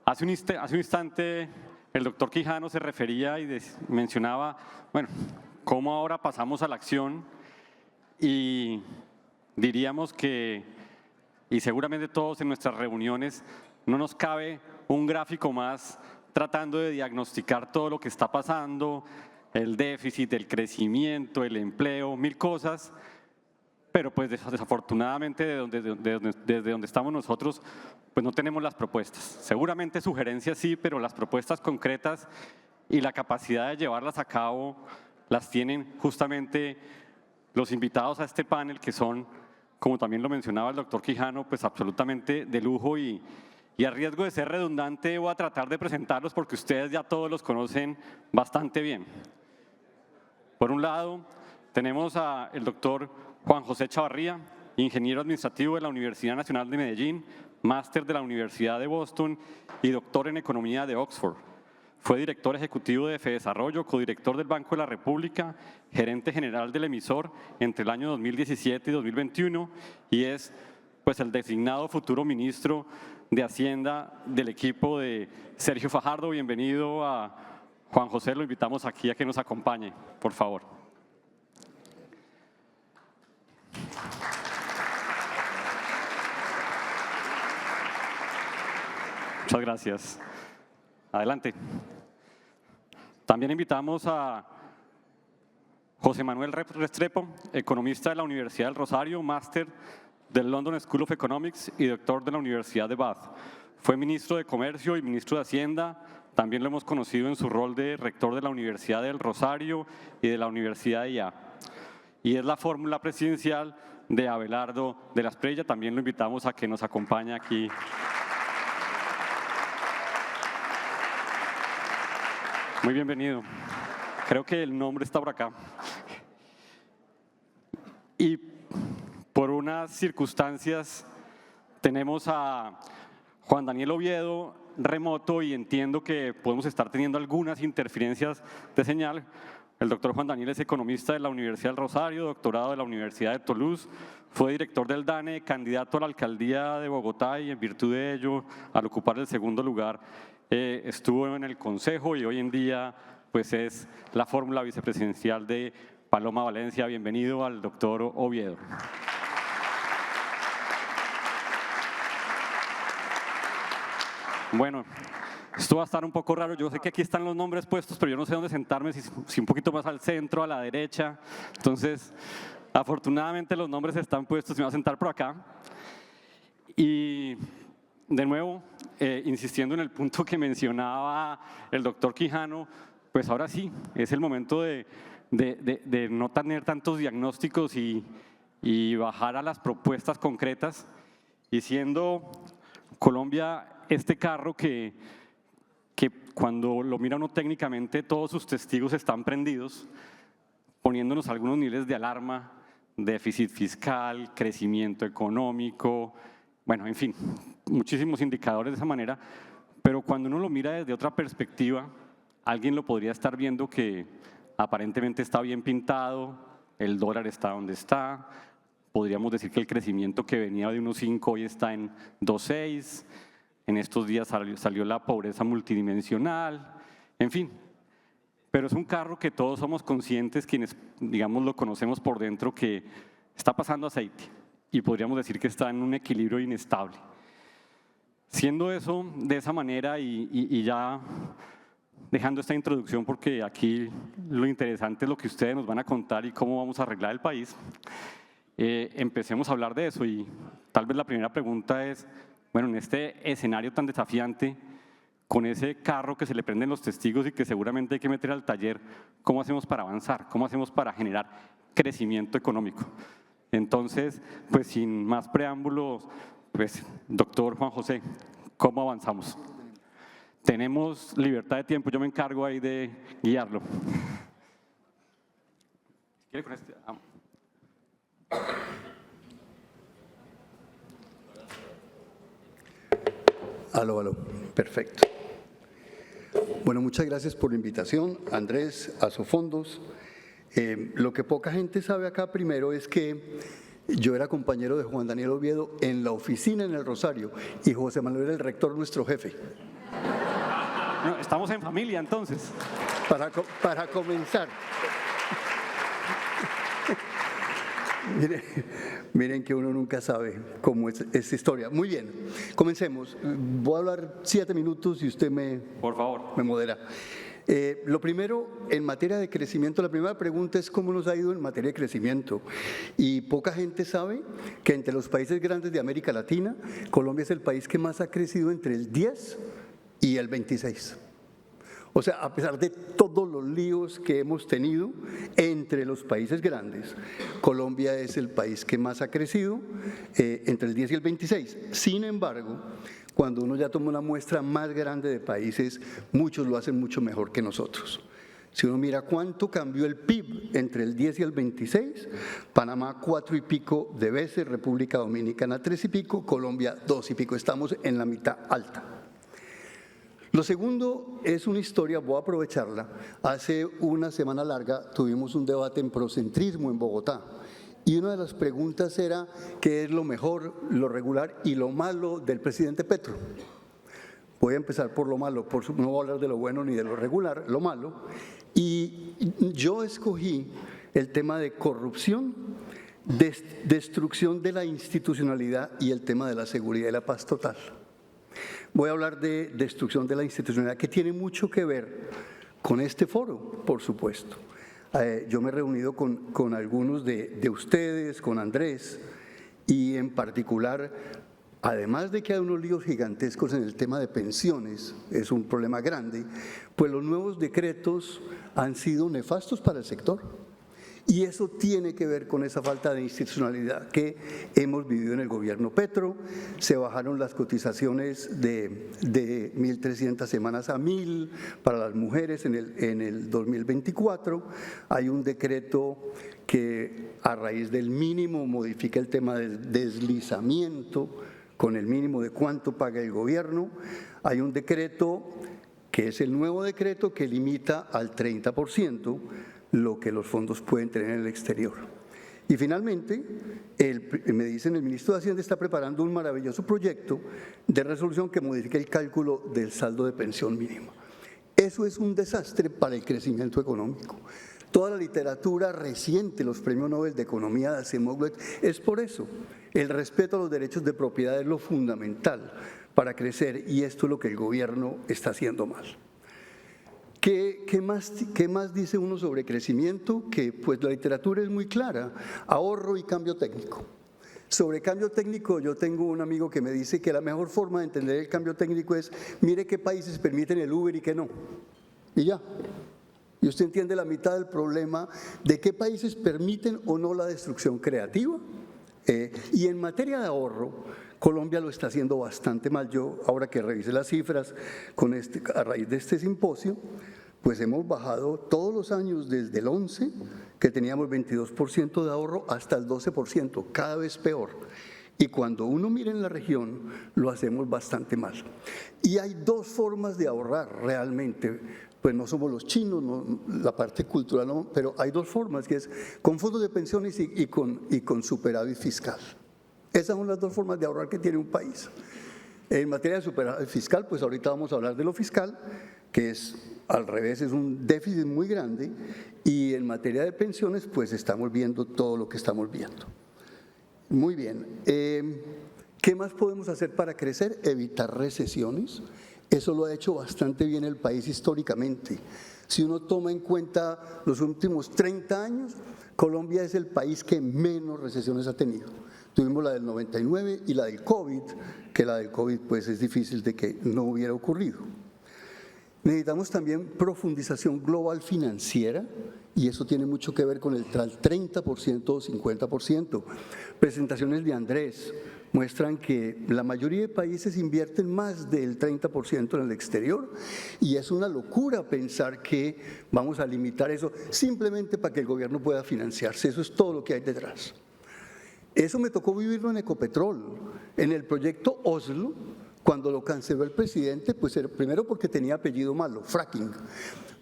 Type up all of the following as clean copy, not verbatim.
Hace un instante el doctor Quijano se refería y mencionaba, bueno, cómo ahora pasamos a la acción y diríamos que, y seguramente todos en nuestras reuniones, no nos cabe un gráfico más tratando de diagnosticar todo lo que está pasando, el déficit, el crecimiento, el empleo, mil cosas, pero pues desafortunadamente desde donde estamos nosotros, pues no tenemos las propuestas. Seguramente sugerencias sí, pero las propuestas concretas y la capacidad de llevarlas a cabo las tienen justamente los invitados a este panel, que son, como también lo mencionaba el doctor Quijano, pues absolutamente de lujo y a riesgo de ser redundante voy a tratar de presentarlos porque ustedes ya todos los conocen bastante bien. Por un lado, tenemos al doctor Juan José Chavarría, ingeniero administrativo de la Universidad Nacional de Medellín, máster de la Universidad de Boston y doctor en economía de Oxford. Fue director ejecutivo de Fedesarrollo, codirector del Banco de la República, gerente general del emisor entre el año 2017 y 2021 y es pues, el designado futuro ministro de Hacienda del equipo de Sergio Fajardo. Bienvenido a Juan José, lo invitamos aquí a que nos acompañe, por favor. Muchas gracias. Adelante. También invitamos a José Manuel Restrepo, economista de la Universidad del Rosario, máster del London School of Economics y doctor de la Universidad de Bath. Fue ministro de Comercio y ministro de Hacienda. También lo hemos conocido en su rol de rector de la Universidad del Rosario y de la Universidad de IA. Y es la fórmula presidencial de Abelardo de la Espriella. También lo invitamos a que nos acompañe aquí. Muy bienvenido. Creo que el nombre está por acá. Y por unas circunstancias tenemos a Juan Daniel Oviedo remoto y entiendo que podemos estar teniendo algunas interferencias de señal. El doctor Juan Daniel es economista de la Universidad del Rosario, doctorado de la Universidad de Toulouse, fue director del DANE, candidato a la alcaldía de Bogotá y en virtud de ello, al ocupar el segundo lugar, estuvo en el Consejo y hoy en día pues, es la fórmula vicepresidencial de Paloma Valencia. Bienvenido al doctor Oviedo. Bueno, esto va a estar un poco raro. Yo sé que aquí están los nombres puestos, pero yo no sé dónde sentarme, si un poquito más al centro, a la derecha. Entonces, afortunadamente los nombres están puestos y me voy a sentar por acá. Y de nuevo, insistiendo en el punto que mencionaba el doctor Quijano, pues ahora sí, es el momento de no tener tantos diagnósticos y bajar a las propuestas concretas. Y siendo Colombia este carro que cuando lo mira uno técnicamente todos sus testigos están prendidos, poniéndonos algunos niveles de alarma, déficit fiscal, crecimiento económico, bueno, en fin, muchísimos indicadores de esa manera, pero cuando uno lo mira desde otra perspectiva, alguien lo podría estar viendo que aparentemente está bien pintado, el dólar está donde está, podríamos decir que el crecimiento que venía de 1.5 hoy está en 2.6, en estos días salió la pobreza multidimensional, en fin. Pero es un carro que todos somos conscientes, quienes, digamos, lo conocemos por dentro, que está pasando aceite y podríamos decir que está en un equilibrio inestable. Siendo eso de esa manera y ya dejando esta introducción, porque aquí lo interesante es lo que ustedes nos van a contar y cómo vamos a arreglar el país, empecemos a hablar de eso y tal vez la primera pregunta es, bueno, en este escenario tan desafiante, con ese carro que se le prenden los testigos y que seguramente hay que meter al taller, ¿cómo hacemos para avanzar? ¿Cómo hacemos para generar crecimiento económico? Entonces, pues sin más preámbulos, pues doctor Juan José, ¿cómo avanzamos? Tenemos libertad de tiempo, yo me encargo ahí de guiarlo. ¿Quiere con este? Aló, perfecto. Bueno, muchas gracias por la invitación, Andrés, Asofondos. Lo que poca gente sabe acá primero es que yo era compañero de Juan Daniel Oviedo en la oficina en el Rosario y José Manuel era el rector, nuestro jefe. No, estamos en familia entonces. Para comenzar. Miren que uno nunca sabe cómo es esta historia. Muy bien, comencemos. Voy a hablar 7 minutos y usted Por favor. me modera. Lo primero, en materia de crecimiento, la primera pregunta es cómo nos ha ido en materia de crecimiento. Y poca gente sabe que entre los países grandes de América Latina, Colombia es el país que más ha crecido entre el 10 y el 26. O sea, a pesar de todos los líos que hemos tenido entre los países grandes, Colombia es el país que más ha crecido entre el 10 y el 26. Sin embargo, cuando uno ya toma una muestra más grande de países, muchos lo hacen mucho mejor que nosotros. Si uno mira cuánto cambió el PIB entre el 10 y el 26, Panamá 4 y pico de veces, República Dominicana 3 y pico, Colombia 2 y pico, estamos en la mitad alta. Lo segundo es una historia, voy a aprovecharla. Hace una semana larga tuvimos un debate en procentrismo en Bogotá y una de las preguntas era qué es lo mejor, lo regular y lo malo del presidente Petro. Voy a empezar por lo malo, no voy a hablar de lo bueno ni de lo regular, lo malo. Y yo escogí el tema de corrupción, destrucción de la institucionalidad y el tema de la seguridad y la paz total. Voy a hablar de destrucción de la institucionalidad, que tiene mucho que ver con este foro, por supuesto. Yo me he reunido con algunos de ustedes, con Andrés, y en particular, además de que hay unos líos gigantescos en el tema de pensiones, es un problema grande, pues los nuevos decretos han sido nefastos para el sector. Y eso tiene que ver con esa falta de institucionalidad que hemos vivido en el gobierno Petro. Se bajaron las cotizaciones de 1.300 semanas a 1.000 para las mujeres en el 2024. Hay un decreto que a raíz del mínimo modifica el tema del deslizamiento con el mínimo de cuánto paga el gobierno. Hay un decreto que es el nuevo decreto que limita al 30% lo que los fondos pueden tener en el exterior. Y finalmente, me dicen, el ministro de Hacienda está preparando un maravilloso proyecto de resolución que modifica el cálculo del saldo de pensión mínimo. Eso es un desastre para el crecimiento económico. Toda la literatura reciente, los premios Nobel de Economía de Acemoglu, es por eso. El respeto a los derechos de propiedad es lo fundamental para crecer y esto es lo que el gobierno está haciendo mal. ¿Qué más dice uno sobre crecimiento? Que pues la literatura es muy clara, ahorro y cambio técnico. Sobre cambio técnico yo tengo un amigo que me dice que la mejor forma de entender el cambio técnico es mire qué países permiten el Uber y qué no, y ya. Y usted entiende la mitad del problema de qué países permiten o no la destrucción creativa. Y en materia de ahorro, Colombia lo está haciendo bastante mal. Yo, ahora que revisé las cifras a raíz de este simposio, pues hemos bajado todos los años desde el 11, que teníamos 22% de ahorro, hasta el 12%, cada vez peor. Y cuando uno mira en la región, lo hacemos bastante mal. Y hay dos formas de ahorrar realmente. Pues no somos los chinos, no, la parte cultural no, pero hay dos formas, que es con fondos de pensiones y con superávit fiscal. Esas son las dos formas de ahorrar que tiene un país. En materia de superávit fiscal, pues ahorita vamos a hablar de lo fiscal, que es al revés, es un déficit muy grande, y en materia de pensiones, pues estamos viendo todo lo que estamos viendo. Muy bien. ¿Qué más podemos hacer para crecer? Evitar recesiones. Eso lo ha hecho bastante bien el país históricamente. Si uno toma en cuenta los últimos 30 años, Colombia es el país que menos recesiones ha tenido. Tuvimos la del 99 y la del COVID, que la del COVID pues es difícil de que no hubiera ocurrido. Necesitamos también profundización global financiera y eso tiene mucho que ver con el 30% o 50%. Presentaciones de Andrés muestran que la mayoría de países invierten más del 30% en el exterior y es una locura pensar que vamos a limitar eso simplemente para que el gobierno pueda financiarse. Eso es todo lo que hay detrás. Eso me tocó vivirlo en Ecopetrol, en el proyecto Oslo. Cuando lo canceló el presidente, pues primero porque tenía apellido malo, fracking,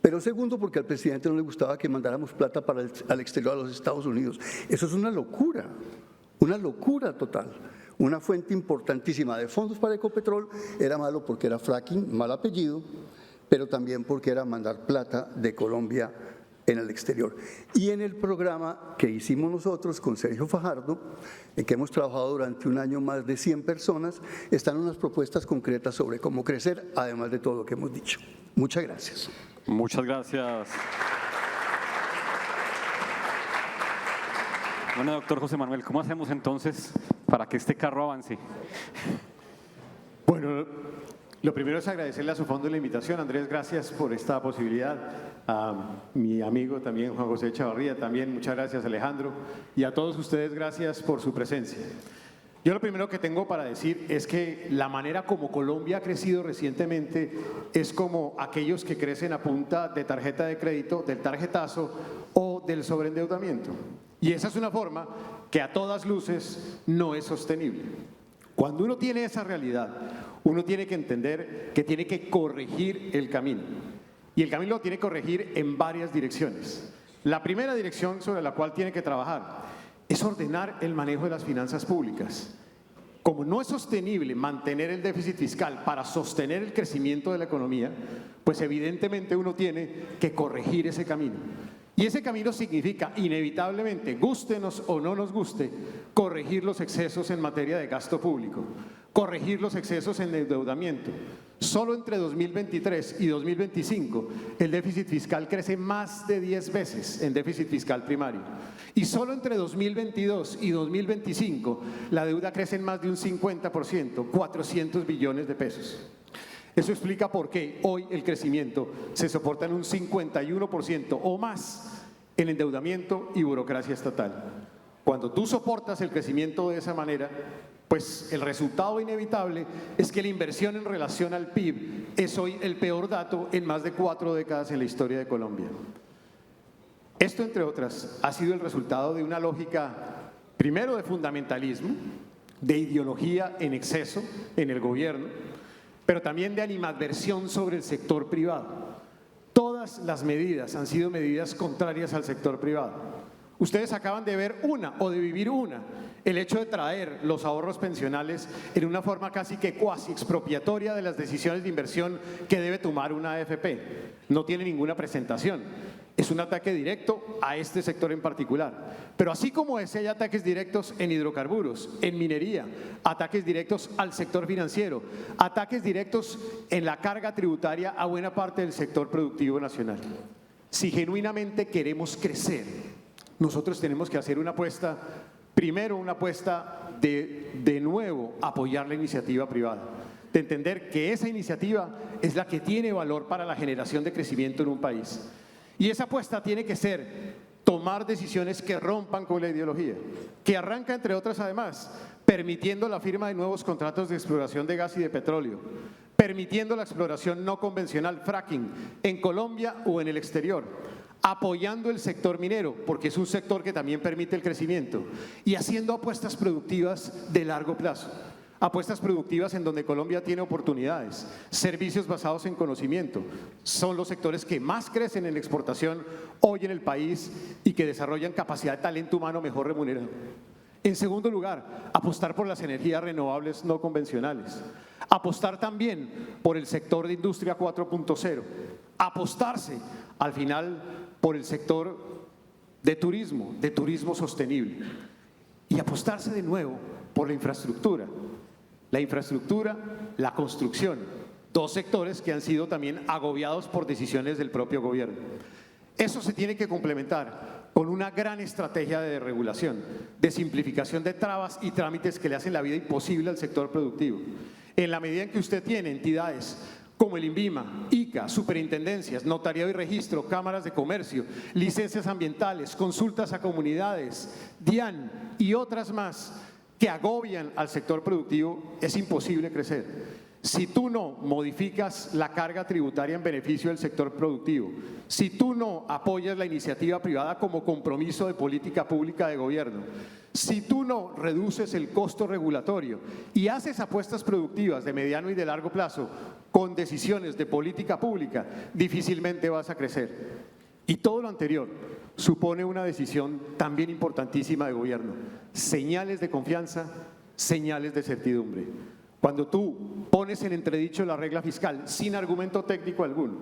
pero segundo porque al presidente no le gustaba que mandáramos plata al exterior, a los Estados Unidos. Eso es una locura total. Una fuente importantísima de fondos para Ecopetrol era malo porque era fracking, mal apellido, pero también porque era mandar plata de Colombia en el exterior. Y en el programa que hicimos nosotros con Sergio Fajardo, en que hemos trabajado durante un año más de 100 personas, están unas propuestas concretas sobre cómo crecer, además de todo lo que hemos dicho. Muchas gracias. Muchas gracias. Bueno, doctor José Manuel, ¿cómo hacemos entonces para que este carro avance? Bueno, lo primero es agradecerle a su fondo la invitación. Andrés, gracias por esta posibilidad. A mi amigo también, Juan José Chavarría, también muchas gracias, Alejandro. Y a todos ustedes, gracias por su presencia. Yo lo primero que tengo para decir es que la manera como Colombia ha crecido recientemente es como aquellos que crecen a punta de tarjeta de crédito, del tarjetazo o del sobreendeudamiento. Y esa es una forma que a todas luces no es sostenible. Cuando uno tiene esa realidad, uno tiene que entender que tiene que corregir el camino. Y el camino lo tiene que corregir en varias direcciones. La primera dirección sobre la cual tiene que trabajar es ordenar el manejo de las finanzas públicas. Como no es sostenible mantener el déficit fiscal para sostener el crecimiento de la economía, pues evidentemente uno tiene que corregir ese camino. Y ese camino significa, inevitablemente, gústenos o no nos guste, corregir los excesos en materia de gasto público, corregir los excesos en endeudamiento. Solo entre 2023 y 2025 el déficit fiscal crece más de 10 veces en déficit fiscal primario. Y solo entre 2022 y 2025 la deuda crece en más de un 50%, 400 billones de pesos. Eso explica por qué hoy el crecimiento se soporta en un 51% o más en endeudamiento y burocracia estatal. Cuando tú soportas el crecimiento de esa manera, pues el resultado inevitable es que la inversión en relación al PIB es hoy el peor dato en más de 4 décadas en la historia de Colombia. Esto, entre otras, ha sido el resultado de una lógica, primero, de fundamentalismo, de ideología en exceso en el gobierno, pero también de animadversión sobre el sector privado. Todas las medidas han sido medidas contrarias al sector privado. Ustedes acaban de ver una o de vivir una, el hecho de traer los ahorros pensionales en una forma casi que cuasi expropiatoria de las decisiones de inversión que debe tomar una AFP. No tiene ninguna presentación. Es un ataque directo a este sector en particular. Pero así como ese, hay ataques directos en hidrocarburos, en minería, ataques directos al sector financiero, ataques directos en la carga tributaria a buena parte del sector productivo nacional. Si genuinamente queremos crecer, nosotros tenemos que hacer una apuesta, primero una apuesta de nuevo apoyar la iniciativa privada, de entender que esa iniciativa es la que tiene valor para la generación de crecimiento en un país. Y esa apuesta tiene que ser tomar decisiones que rompan con la ideología, que arranca, entre otras, además, permitiendo la firma de nuevos contratos de exploración de gas y de petróleo, permitiendo la exploración no convencional, fracking, en Colombia o en el exterior, apoyando el sector minero, porque es un sector que también permite el crecimiento, y haciendo apuestas productivas de largo plazo. Apuestas productivas en donde Colombia tiene oportunidades, servicios basados en conocimiento. Son los sectores que más crecen en exportación hoy en el país y que desarrollan capacidad de talento humano mejor remunerado. En segundo lugar, apostar por las energías renovables no convencionales. Apostar también por el sector de industria 4.0. Apostarse, al final, por el sector de turismo sostenible. Y apostarse de nuevo por la infraestructura. La infraestructura, la construcción, dos sectores que han sido también agobiados por decisiones del propio gobierno. Eso se tiene que complementar con una gran estrategia de desregulación, de simplificación de trabas y trámites que le hacen la vida imposible al sector productivo. En la medida en que usted tiene entidades como el INVIMA, ICA, superintendencias, notariado y registro, cámaras de comercio, licencias ambientales, consultas a comunidades, DIAN y otras más, que agobian al sector productivo, es imposible crecer. Si tú no modificas la carga tributaria en beneficio del sector productivo, si tú no apoyas la iniciativa privada como compromiso de política pública de gobierno, si tú no reduces el costo regulatorio y haces apuestas productivas de mediano y de largo plazo con decisiones de política pública, difícilmente vas a crecer. Y todo lo anterior supone una decisión también importantísima de gobierno: señales de confianza, señales de certidumbre. cuando tú pones en entredicho la regla fiscal sin argumento técnico alguno,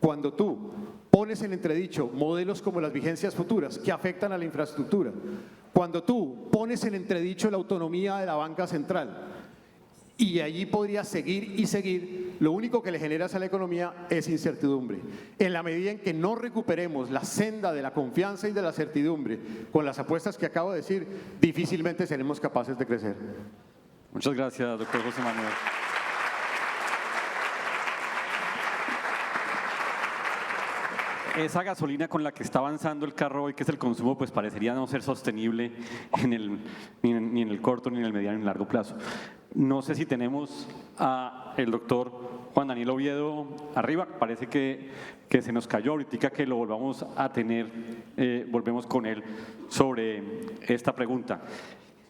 cuando tú pones en entredicho modelos como las vigencias futuras que afectan a la infraestructura, cuando tú pones en entredicho la autonomía de la banca central, y allí podría seguir y seguir, lo único que le generas a la economía es incertidumbre. En la medida en que no recuperemos la senda de la confianza y de la certidumbre con las apuestas que acabo de decir, difícilmente seremos capaces de crecer. Muchas gracias, doctor José Manuel. Esa gasolina con la que está avanzando el carro hoy, que es el consumo, pues parecería no ser sostenible ni en el corto, ni en el mediano, ni en el largo plazo. No sé si tenemos al doctor Juan Daniel Oviedo arriba, parece que se nos cayó, ahorita que lo volvamos a tener, volvemos con él sobre esta pregunta.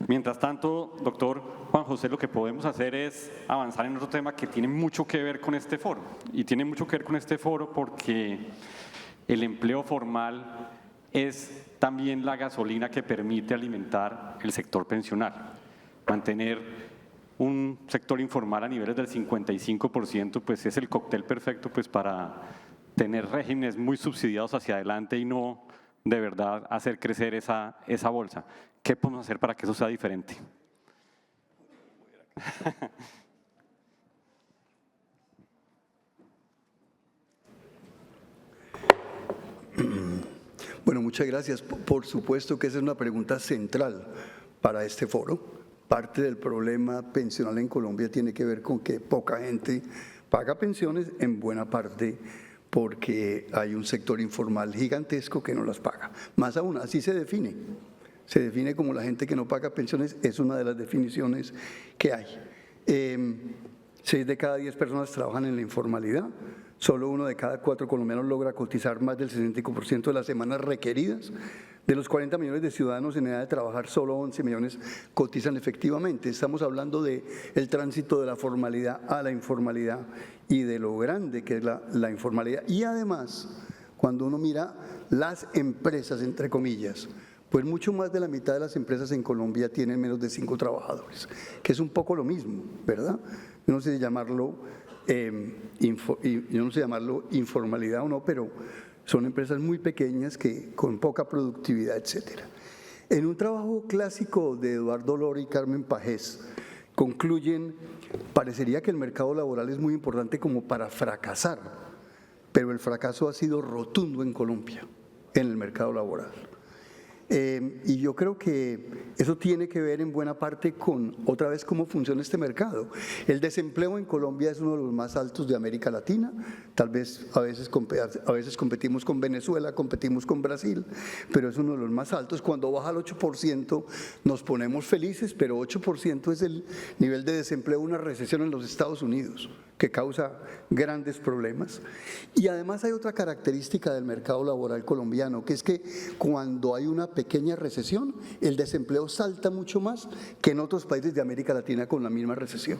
Mientras tanto, doctor Juan José, lo que podemos hacer es avanzar en otro tema que tiene mucho que ver con este foro, y tiene mucho que ver con este foro porque el empleo formal es también la gasolina que permite alimentar el sector pensional. Mantener un sector informal a niveles del 55%, pues es el cóctel perfecto pues para tener regímenes muy subsidiados hacia adelante y no de verdad hacer crecer esa bolsa. ¿Qué podemos hacer para que eso sea diferente? Bueno, muchas gracias. Por supuesto que esa es una pregunta central para este foro. Parte del problema pensional en Colombia tiene que ver con que poca gente paga pensiones, en buena parte porque hay un sector informal gigantesco que no las paga. Más aún, así se define. Se define como la gente que no paga pensiones, es una de las definiciones que hay. 6 de cada 10 personas trabajan en la informalidad. Solo 1 de cada 4 colombianos logra cotizar más del 65% de las semanas requeridas. De los 40 millones de ciudadanos en edad de trabajar, solo 11 millones cotizan efectivamente. Estamos hablando del tránsito de la formalidad a la informalidad y de lo grande que es la informalidad. Y además, cuando uno mira las empresas, entre comillas, pues mucho más de la mitad de las empresas en Colombia tienen menos de 5 trabajadores, que es un poco lo mismo, ¿verdad? Yo no sé llamarlo informalidad o no, pero son empresas muy pequeñas que con poca productividad, etcétera. En un trabajo clásico de Eduardo Lora y Carmen Pajés, concluyen, parecería que el mercado laboral es muy importante como para fracasar, pero el fracaso ha sido rotundo en Colombia, en el mercado laboral. Y yo creo que eso tiene que ver en buena parte con, otra vez, cómo funciona este mercado. El desempleo en Colombia es uno de los más altos de América Latina, tal vez a veces competimos con Venezuela, competimos con Brasil, pero es uno de los más altos. Cuando baja al 8% nos ponemos felices, pero 8% es el nivel de desempleo de una recesión en los Estados Unidos, que causa grandes problemas. Y además hay otra característica del mercado laboral colombiano, que es que cuando hay una pequeña recesión, el desempleo salta mucho más que en otros países de América Latina con la misma recesión.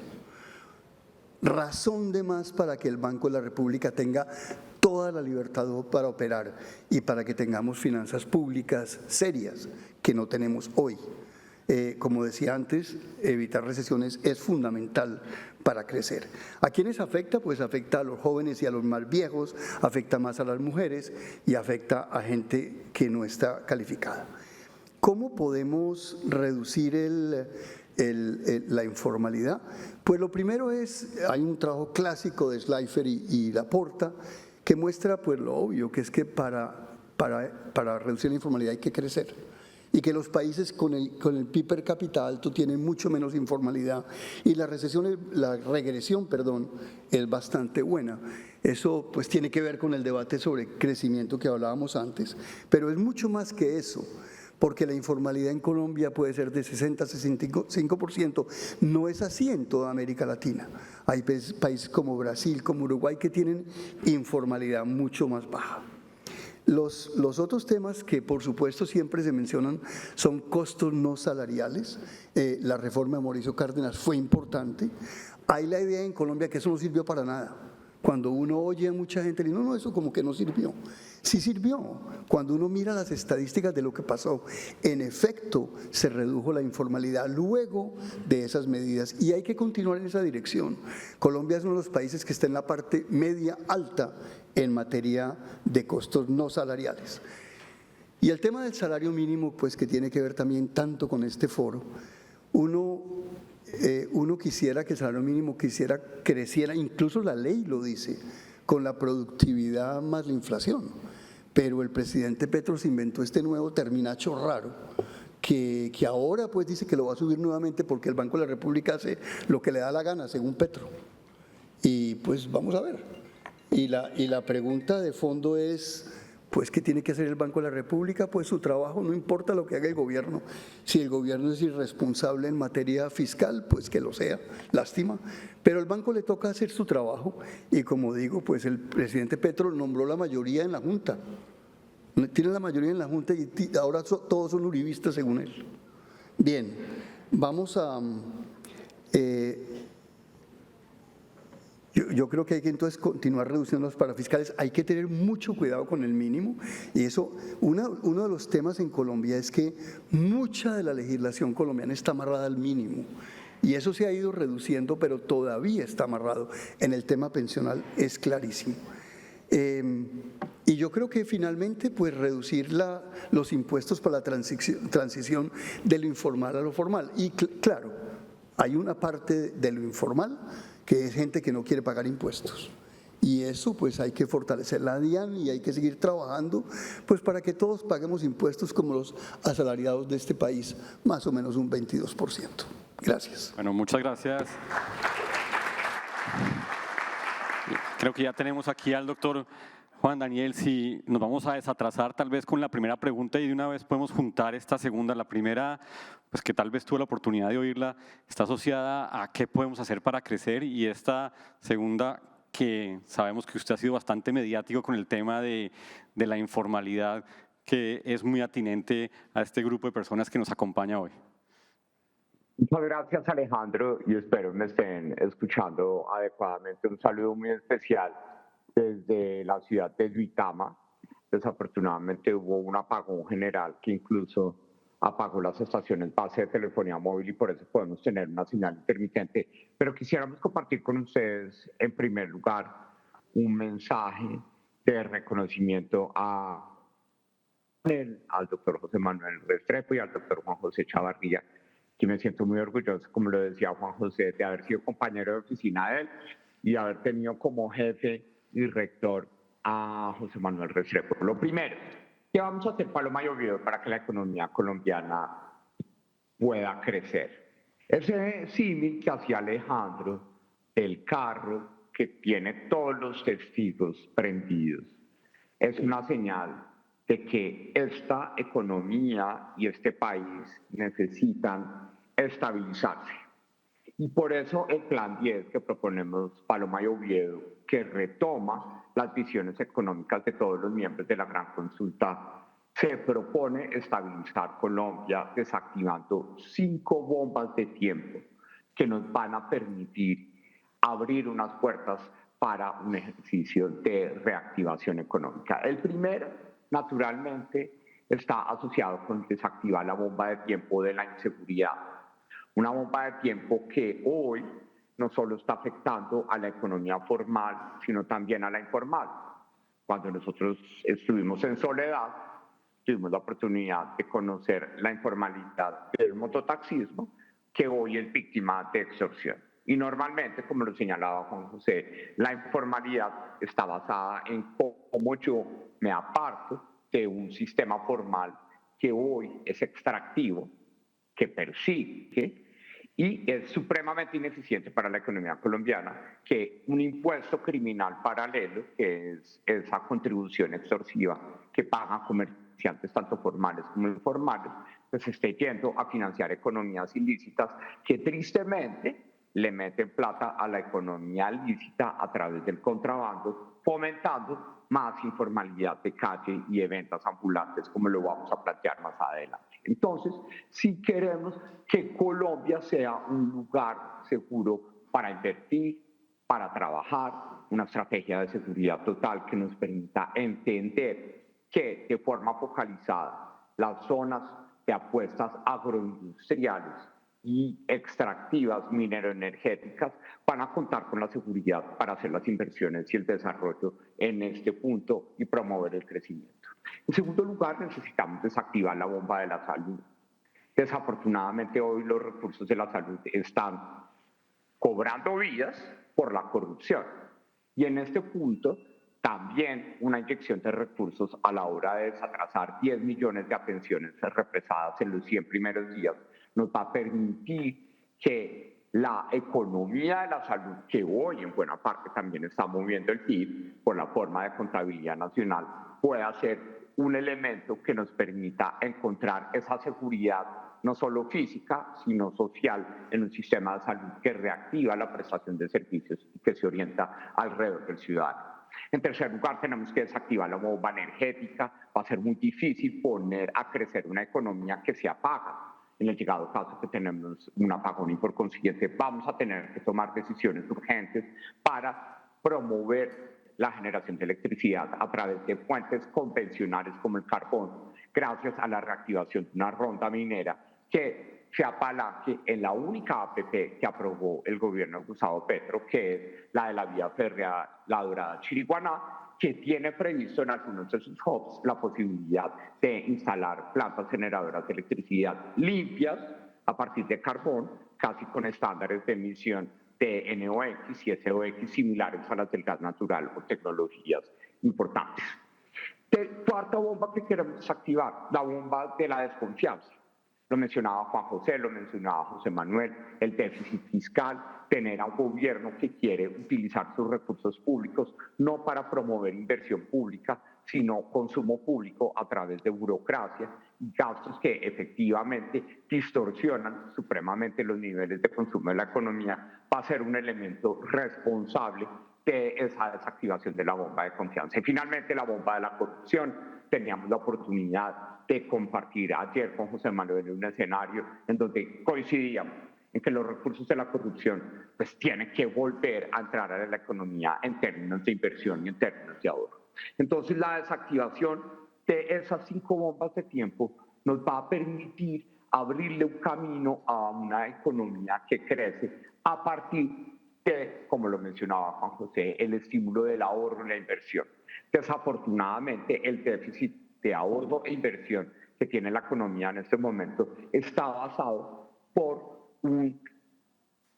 Razón de más para que el Banco de la República tenga toda la libertad para operar y para que tengamos finanzas públicas serias que no tenemos hoy. Como decía antes, evitar recesiones es fundamental para crecer. ¿A quiénes afecta? Pues afecta a los jóvenes y a los más viejos, afecta más a las mujeres y afecta a gente que no está calificada. ¿Cómo podemos reducir la informalidad? Pues lo primero es, hay un trabajo clásico de Schleifer y Laporta que muestra pues lo obvio, que es que para reducir la informalidad hay que crecer. Y que los países con el PIB per cápita alto tienen mucho menos informalidad y la regresión es bastante buena. Eso pues tiene que ver con el debate sobre crecimiento que hablábamos antes, pero es mucho más que eso, porque la informalidad en Colombia puede ser de 60-65%, no es así en toda América Latina. Hay países como Brasil, como Uruguay que tienen informalidad mucho más baja. Los otros temas que por supuesto siempre se mencionan son costos no salariales. La reforma de Mauricio Cárdenas fue importante. Hay la idea en Colombia que eso no sirvió para nada. Cuando uno oye a mucha gente, no, eso como que no sirvió. Sí sirvió. Cuando uno mira las estadísticas de lo que pasó, en efecto se redujo la informalidad luego de esas medidas y hay que continuar en esa dirección. Colombia es uno de los países que está en la parte media alta en materia de costos no salariales. Y el tema del salario mínimo, pues que tiene que ver también tanto con este foro, uno quisiera que el salario mínimo creciera, incluso la ley lo dice, con la productividad más la inflación. Pero el presidente Petro se inventó este nuevo terminacho raro, que ahora pues dice que lo va a subir nuevamente porque el Banco de la República hace lo que le da la gana, según Petro. Y pues vamos a ver. Y la pregunta de fondo es, pues, ¿qué tiene que hacer el Banco de la República? Pues su trabajo, no importa lo que haga el gobierno. Si el gobierno es irresponsable en materia fiscal, pues que lo sea, lástima. Pero al banco le toca hacer su trabajo y como digo, pues el presidente Petro nombró la mayoría en la Junta. Tiene la mayoría en la Junta y ahora todos son uribistas según él. Bien, vamos a… Yo creo que hay que entonces continuar reduciendo los parafiscales, hay que tener mucho cuidado con el mínimo y eso, uno de los temas en Colombia es que mucha de la legislación colombiana está amarrada al mínimo y eso se ha ido reduciendo pero todavía está amarrado. En el tema pensional es clarísimo. Y yo creo que finalmente pues reducir los impuestos para la transición de lo informal a lo formal y claro, hay una parte de lo informal que es gente que no quiere pagar impuestos. Y eso pues hay que fortalecer la DIAN y hay que seguir trabajando pues para que todos paguemos impuestos como los asalariados de este país, más o menos un 22%. Gracias. Bueno, muchas gracias. Creo que ya tenemos aquí al doctor Juan Daniel. Si nos vamos a desatrasar tal vez con la primera pregunta y de una vez podemos juntar esta segunda. La primera, pues que tal vez tuve la oportunidad de oírla, está asociada a qué podemos hacer para crecer y esta segunda que sabemos que usted ha sido bastante mediático con el tema de la informalidad, que es muy atinente a este grupo de personas que nos acompaña hoy. Muchas gracias, Alejandro, y espero me estén escuchando adecuadamente. Un saludo muy especial desde la ciudad de Duitama. Desafortunadamente hubo un apagón general que incluso apagó las estaciones base de telefonía móvil y por eso podemos tener una señal intermitente. Pero quisiéramos compartir con ustedes, en primer lugar, un mensaje de reconocimiento al doctor José Manuel Restrepo y al doctor Juan José Chavarría, que me siento muy orgulloso, como lo decía Juan José, de haber sido compañero de oficina de él y haber tenido como jefe y rector a José Manuel Restrepo. Lo primero, ¿qué vamos a hacer, Paloma y Oviedo, para que la economía colombiana pueda crecer? Ese símil que hacía Alejandro del carro que tiene todos los testigos prendidos es una señal de que esta economía y este país necesitan estabilizarse. Y por eso el Plan 10 que proponemos Paloma y Oviedo, que retoma las visiones económicas de todos los miembros de la Gran Consulta, se propone estabilizar Colombia desactivando 5 bombas de tiempo que nos van a permitir abrir unas puertas para un ejercicio de reactivación económica. El primero, naturalmente, está asociado con desactivar la bomba de tiempo de la inseguridad. Una bomba de tiempo que hoy no solo está afectando a la economía formal, sino también a la informal. Cuando nosotros estuvimos en Soledad, tuvimos la oportunidad de conocer la informalidad del mototaxismo, que hoy es víctima de extorsión. Y normalmente, como lo señalaba Juan José, la informalidad está basada en cómo yo me aparto de un sistema formal que hoy es extractivo, que persigue y es supremamente ineficiente para la economía colombiana, que un impuesto criminal paralelo, que es esa contribución extorsiva que pagan comerciantes tanto formales como informales, pues esté yendo a financiar economías ilícitas que tristemente le meten plata a la economía lícita a través del contrabando, fomentando más informalidad de calle y de ventas ambulantes, como lo vamos a plantear más adelante. Entonces, si queremos que Colombia sea un lugar seguro para invertir, para trabajar una estrategia de seguridad total que nos permita entender que de forma focalizada las zonas de apuestas agroindustriales y extractivas mineroenergéticas van a contar con la seguridad para hacer las inversiones y el desarrollo en este punto y promover el crecimiento. En segundo lugar, necesitamos desactivar la bomba de la salud. Desafortunadamente hoy los recursos de la salud están cobrando vidas por la corrupción. Y en este punto, también una inyección de recursos a la hora de desatrasar 10 millones de atenciones represadas en los 100 primeros días nos va a permitir que la economía de la salud, que hoy en buena parte también está moviendo el PIB por la forma de contabilidad nacional, pueda ser un elemento que nos permita encontrar esa seguridad no solo física, sino social, en un sistema de salud que reactiva la prestación de servicios y que se orienta alrededor del ciudadano. En tercer lugar, tenemos que desactivar la bomba energética. Va a ser muy difícil poner a crecer una economía que se apaga en el llegado caso que tenemos un apagón, y por consiguiente vamos a tener que tomar decisiones urgentes para promover la generación de electricidad a través de fuentes convencionales como el carbón, gracias a la reactivación de una ronda minera que se apalanque en la única APP que aprobó el gobierno de Gustavo Petro, que es la de la vía férrea La Dorada-Chiriguaná, que tiene previsto en algunos de sus hubs la posibilidad de instalar plantas generadoras de electricidad limpias a partir de carbón, casi con estándares de emisión de NOx y SOx similares a las del gas natural o tecnologías importantes. Cuarta bomba que queremos desactivar, la bomba de la desconfianza. Lo mencionaba Juan José, lo mencionaba José Manuel, el déficit fiscal, tener a un gobierno que quiere utilizar sus recursos públicos no para promover inversión pública, sino consumo público a través de burocracia y gastos que efectivamente distorsionan supremamente los niveles de consumo de la economía, va a ser un elemento responsable de esa desactivación de la bomba de confianza. Y finalmente la bomba de la corrupción. Teníamos la oportunidad de compartir ayer con José Manuel en un escenario en donde coincidíamos en que los recursos de la corrupción pues tienen que volver a entrar a la economía en términos de inversión y en términos de ahorro. Entonces la desactivación de esas 5 bombas de tiempo nos va a permitir abrirle un camino a una economía que crece a partir de, como lo mencionaba Juan José, el estímulo del ahorro y la inversión. Desafortunadamente, el déficit de ahorro e inversión que tiene la economía en este momento está basado por un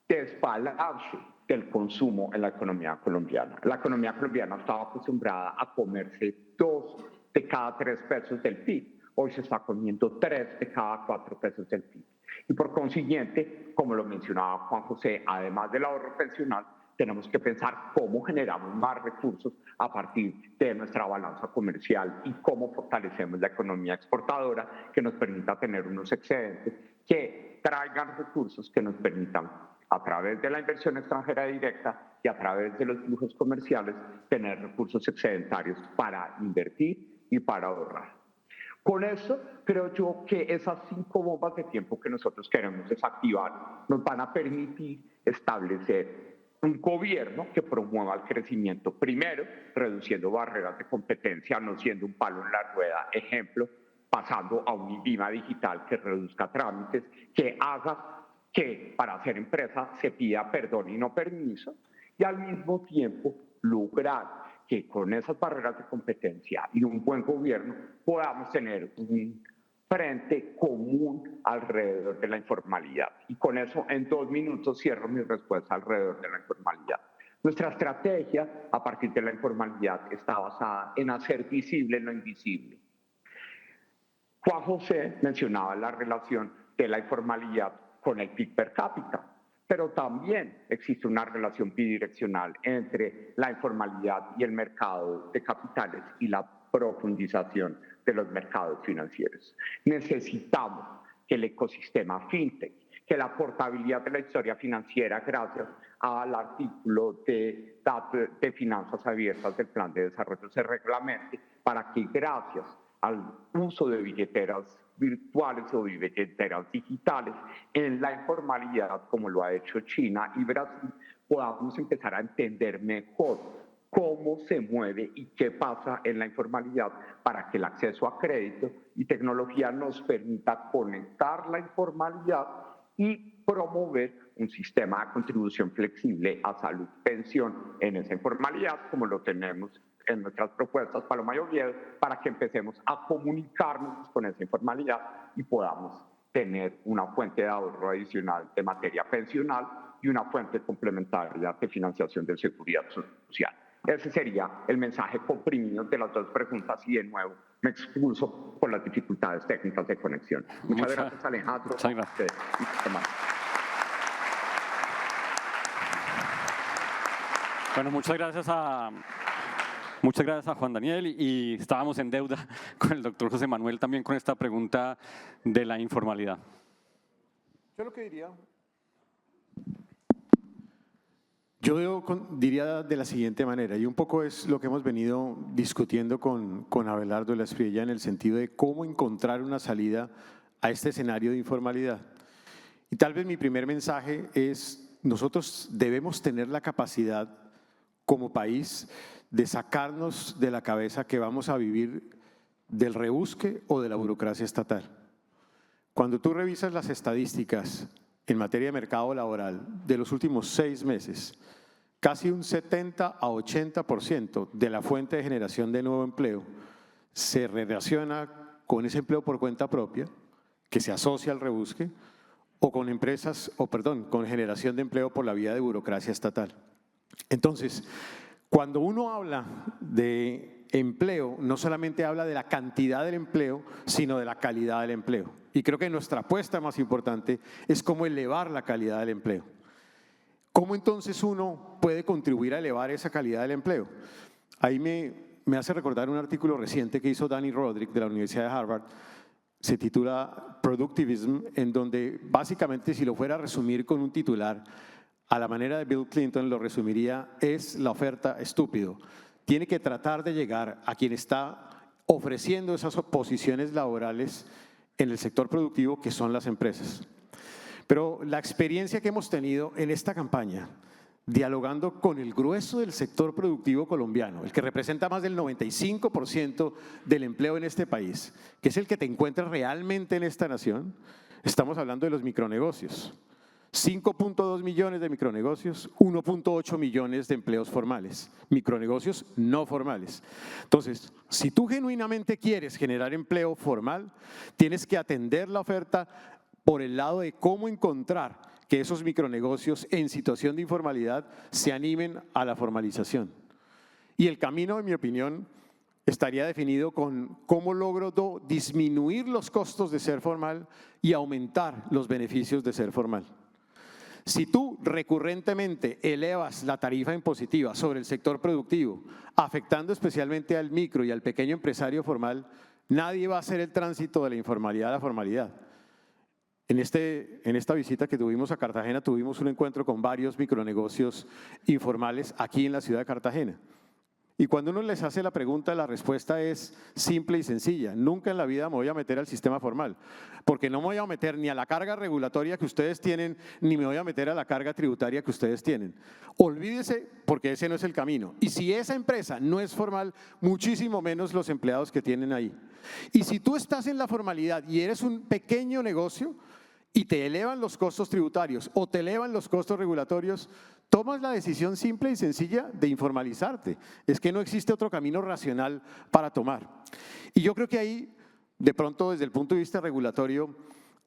desbalance del consumo en la economía colombiana. La economía colombiana estaba acostumbrada a comerse 2 de cada 3 pesos del PIB. Hoy se está comiendo 3 de cada 4 pesos del PIB. Y por consiguiente, como lo mencionaba Juan José, además del ahorro pensional, tenemos que pensar cómo generamos más recursos a partir de nuestra balanza comercial y cómo fortalecemos la economía exportadora que nos permita tener unos excedentes que traigan recursos que nos permitan, a través de la inversión extranjera directa y a través de los flujos comerciales, tener recursos excedentarios para invertir y para ahorrar. Con eso, creo yo que esas 5 bombas de tiempo que nosotros queremos desactivar nos van a permitir establecer un gobierno que promueva el crecimiento, primero, reduciendo barreras de competencia, no siendo un palo en la rueda, ejemplo, pasando a un INVIMA digital que reduzca trámites, que haga que para hacer empresa se pida perdón y no permiso, y al mismo tiempo lograr que con esas barreras de competencia y un buen gobierno podamos tener un frente común alrededor de la informalidad. Y con eso, en 2 minutos, cierro mi respuesta alrededor de la informalidad. Nuestra estrategia a partir de la informalidad está basada en hacer visible lo invisible. Juan José mencionaba la relación de la informalidad con el PIB per cápita, pero también existe una relación bidireccional entre la informalidad y el mercado de capitales y la profundización de los mercados financieros. Necesitamos que el ecosistema fintech, que la portabilidad de la historia financiera gracias al artículo de finanzas abiertas del Plan de Desarrollo se reglamente para que gracias al uso de billeteras virtuales o billeteras digitales en la informalidad, como lo ha hecho China y Brasil, podamos empezar a entender mejor cómo se mueve y qué pasa en la informalidad para que el acceso a crédito y tecnología nos permita conectar la informalidad y promover un sistema de contribución flexible a salud, pensión en esa informalidad, como lo tenemos en nuestras propuestas, Paloma y Oviedo, para que empecemos a comunicarnos con esa informalidad y podamos tener una fuente de ahorro adicional de materia pensional y una fuente complementaria de financiación de seguridad social. Ese sería el mensaje comprimido de las dos preguntas y de nuevo me excuso por las dificultades técnicas de conexión. Muchas gracias, Alejandro. Muchas gracias. Bueno, muchas gracias a Juan Daniel y estábamos en deuda con el doctor José Manuel también con esta pregunta de la informalidad. Yo lo que diría, diría de la siguiente manera, y un poco es lo que hemos venido discutiendo con Abelardo de la Espriella en el sentido de cómo encontrar una salida a este escenario de informalidad. Y tal vez mi primer mensaje es, nosotros debemos tener la capacidad como país de sacarnos de la cabeza que vamos a vivir del rebusque o de la burocracia estatal. Cuando tú revisas las estadísticas en materia de mercado laboral de los últimos 6 meses, casi un 70 a 80% de la fuente de generación de nuevo empleo se relaciona con ese empleo por cuenta propia, que se asocia al rebusque, o con con generación de empleo por la vía de burocracia estatal. Entonces, cuando uno habla de empleo, no solamente habla de la cantidad del empleo, sino de la calidad del empleo. Y creo que nuestra apuesta más importante es cómo elevar la calidad del empleo. ¿Cómo entonces uno puede contribuir a elevar esa calidad del empleo? Ahí me hace recordar un artículo reciente que hizo Danny Roderick de la Universidad de Harvard, se titula Productivism, en donde básicamente, si lo fuera a resumir con un titular, a la manera de Bill Clinton lo resumiría, es la oferta estúpido. Tiene que tratar de llegar a quien está ofreciendo esas posiciones laborales en el sector productivo, que son las empresas. Pero la experiencia que hemos tenido en esta campaña, dialogando con el grueso del sector productivo colombiano, el que representa más del 95% del empleo en este país, que es el que te encuentras realmente en esta nación, estamos hablando de los micronegocios. 5.2 millones de micronegocios, 1.8 millones de empleos formales, micronegocios no formales. Entonces, si tú genuinamente quieres generar empleo formal, tienes que atender la oferta por el lado de cómo encontrar que esos micronegocios en situación de informalidad se animen a la formalización. Y el camino, en mi opinión, estaría definido con cómo logro disminuir los costos de ser formal y aumentar los beneficios de ser formal. Si tú recurrentemente elevas la tarifa impositiva sobre el sector productivo, afectando especialmente al micro y al pequeño empresario formal, nadie va a hacer el tránsito de la informalidad a la formalidad. En esta visita que tuvimos a Cartagena, tuvimos un encuentro con varios micronegocios informales aquí en la ciudad de Cartagena. Y cuando uno les hace la pregunta, la respuesta es simple y sencilla. Nunca en la vida me voy a meter al sistema formal, porque no me voy a meter ni a la carga regulatoria que ustedes tienen, ni me voy a meter a la carga tributaria que ustedes tienen. Olvídese, porque ese no es el camino. Y si esa empresa no es formal, muchísimo menos los empleados que tienen ahí. Y si tú estás en la formalidad y eres un pequeño negocio y te elevan los costos tributarios o te elevan los costos regulatorios, tomas la decisión simple y sencilla de informalizarte. Es que no existe otro camino racional para tomar. Y yo creo que ahí, de pronto, desde el punto de vista regulatorio,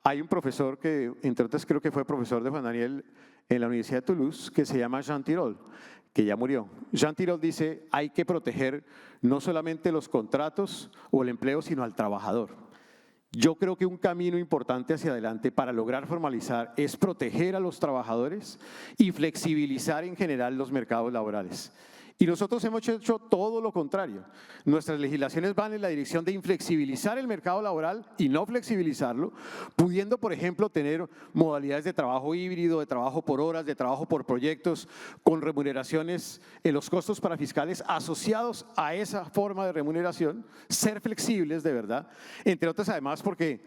hay un profesor que, entre otras, creo que fue profesor de Juan Daniel en la Universidad de Toulouse, que se llama Jean Tirole, que ya murió. Jean Tirole dice, hay que proteger no solamente los contratos o el empleo, sino al trabajador. Yo creo que un camino importante hacia adelante para lograr formalizar es proteger a los trabajadores y flexibilizar en general los mercados laborales. Y nosotros hemos hecho todo lo contrario. Nuestras legislaciones van en la dirección de inflexibilizar el mercado laboral y no flexibilizarlo, pudiendo, por ejemplo, tener modalidades de trabajo híbrido, de trabajo por horas, de trabajo por proyectos, con remuneraciones en los costos para fiscales asociados a esa forma de remuneración, ser flexibles de verdad, entre otras además porque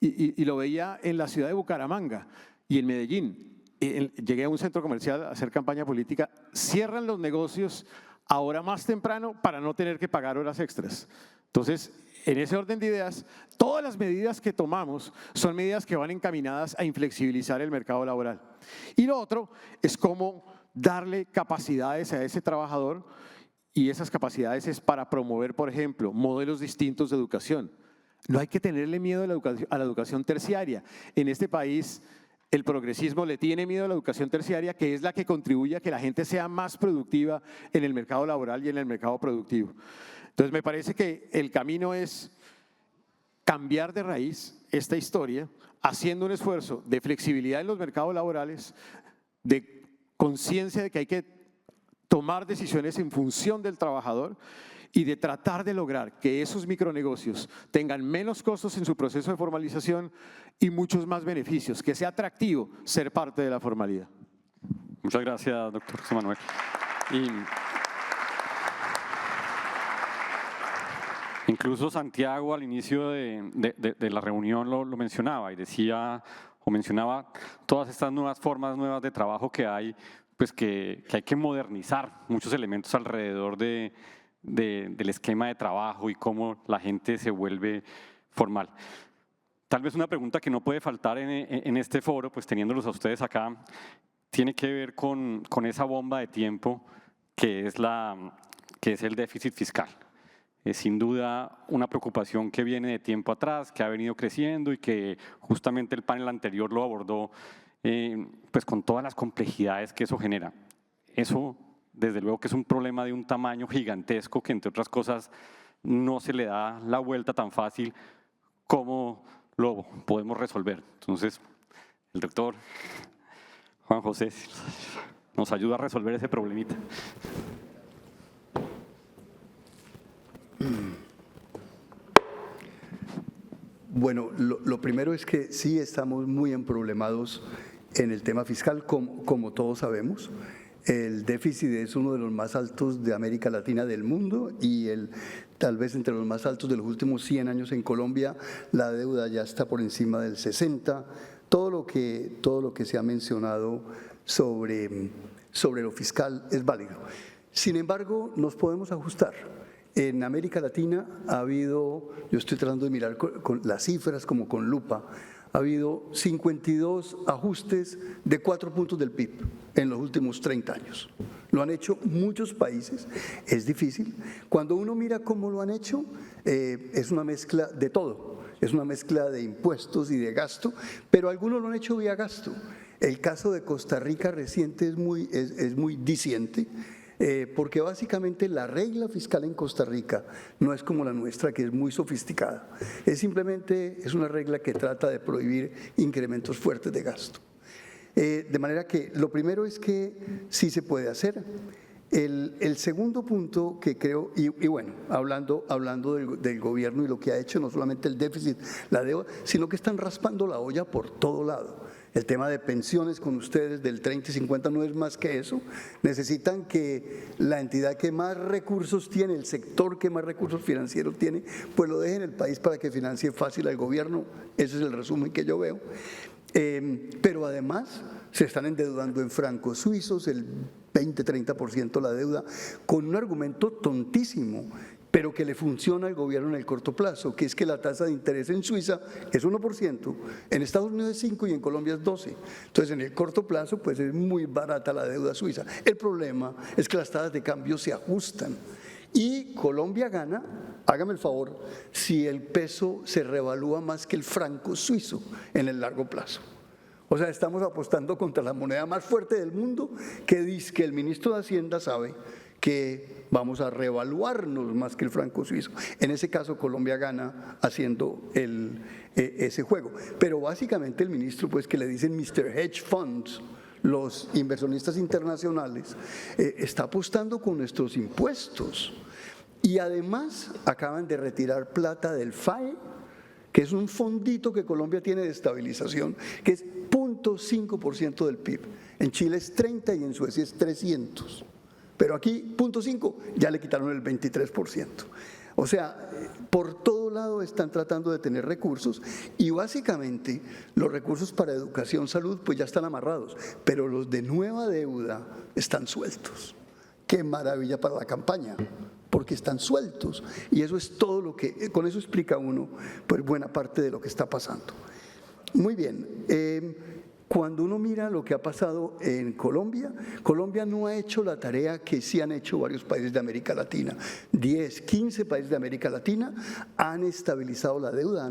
y lo veía en la ciudad de Bucaramanga y en Medellín. Llegué a un centro comercial a hacer campaña política, cierran los negocios a hora más temprano para no tener que pagar horas extras. Entonces, en ese orden de ideas, todas las medidas que tomamos son medidas que van encaminadas a inflexibilizar el mercado laboral. Y lo otro es cómo darle capacidades a ese trabajador, y esas capacidades es para promover, por ejemplo, modelos distintos de educación. No hay que tenerle miedo a la educación terciaria. En este país, el progresismo le tiene miedo a la educación terciaria, que es la que contribuye a que la gente sea más productiva en el mercado laboral y en el mercado productivo. Entonces, me parece que el camino es cambiar de raíz esta historia, haciendo un esfuerzo de flexibilidad en los mercados laborales, de conciencia de que hay que tomar decisiones en función del trabajador y de tratar de lograr que esos micronegocios tengan menos costos en su proceso de formalización y muchos más beneficios, que sea atractivo ser parte de la formalidad. Muchas gracias, doctor José Manuel. Incluso Santiago al inicio de la reunión lo mencionaba y mencionaba todas estas nuevas formas nuevas de trabajo que hay, pues que hay que modernizar muchos elementos alrededor del esquema de trabajo y cómo la gente se vuelve formal. Tal vez una pregunta que no puede faltar en este foro, pues teniéndolos a ustedes acá, tiene que ver con esa bomba de tiempo que es el déficit fiscal. Es sin duda una preocupación que viene de tiempo atrás, que ha venido creciendo y que justamente el panel anterior lo abordó pues con todas las complejidades que eso genera. Eso, desde luego, que es un problema de un tamaño gigantesco que, entre otras cosas, no se le da la vuelta tan fácil como lo podemos resolver. Entonces, el rector Juan José nos ayuda a resolver ese problemita. Bueno, lo primero es que sí estamos muy emproblemados en el tema fiscal, como todos sabemos. El déficit es uno de los más altos de América Latina del mundo y tal vez entre los más altos de los últimos 100 años en Colombia. La deuda ya está por encima del 60%. Todo lo que se ha mencionado sobre lo fiscal es válido. Sin embargo, nos podemos ajustar. En América Latina ha habido, yo estoy tratando de mirar con las cifras como con lupa, ha habido 52 ajustes de 4 puntos del PIB en los últimos 30 años. Lo han hecho muchos países, es difícil. Cuando uno mira cómo lo han hecho, es una mezcla de todo, es una mezcla de impuestos y de gasto, pero algunos lo han hecho vía gasto. El caso de Costa Rica reciente es muy diciente, porque básicamente la regla fiscal en Costa Rica no es como la nuestra, que es muy sofisticada. Es una regla que trata de prohibir incrementos fuertes de gasto. De manera que lo primero es que sí se puede hacer. El segundo punto que creo, y bueno, hablando del gobierno y lo que ha hecho, no solamente el déficit, la deuda, sino que están raspando la olla por todo lado. El tema de pensiones con ustedes del 30 y 50 no es más que eso. Necesitan que la entidad que más recursos tiene, el sector que más recursos financieros tiene, pues lo deje en el país para que financie fácil al gobierno. Ese es el resumen que yo veo. Pero además se están endeudando en francos suizos, el 20-30% la deuda, con un argumento tontísimo, pero que le funciona al gobierno en el corto plazo, que es que la tasa de interés en Suiza es 1%, en Estados Unidos es 5% y en Colombia es 12%. Entonces, en el corto plazo, pues es muy barata la deuda suiza. El problema es que las tasas de cambio se ajustan. Y Colombia gana, hágame el favor, si el peso se revalúa más que el franco suizo en el largo plazo. O sea, estamos apostando contra la moneda más fuerte del mundo, que dice que el ministro de Hacienda sabe que vamos a revaluarnos más que el franco suizo. En ese caso, Colombia gana haciendo ese juego. Pero básicamente el ministro, pues que le dicen Mr. Hedge Funds, los inversionistas internacionales, está apostando con nuestros impuestos. Y además acaban de retirar plata del FAE, que es un fondito que Colombia tiene de estabilización, que es 0.5% del PIB. En Chile es 30 y en Suecia es 300. Pero aquí, 0.5, ya le quitaron el 23%. O sea, por todo lado están tratando de tener recursos y básicamente los recursos para educación, salud, pues ya están amarrados, pero los de nueva deuda están sueltos. Qué maravilla para la campaña, porque están sueltos y eso es todo lo que, con eso explica uno pues buena parte de lo que está pasando. Muy bien, cuando uno mira lo que ha pasado en Colombia, Colombia no ha hecho la tarea que sí han hecho varios países de América Latina. 10, 15 países de América Latina han estabilizado la deuda,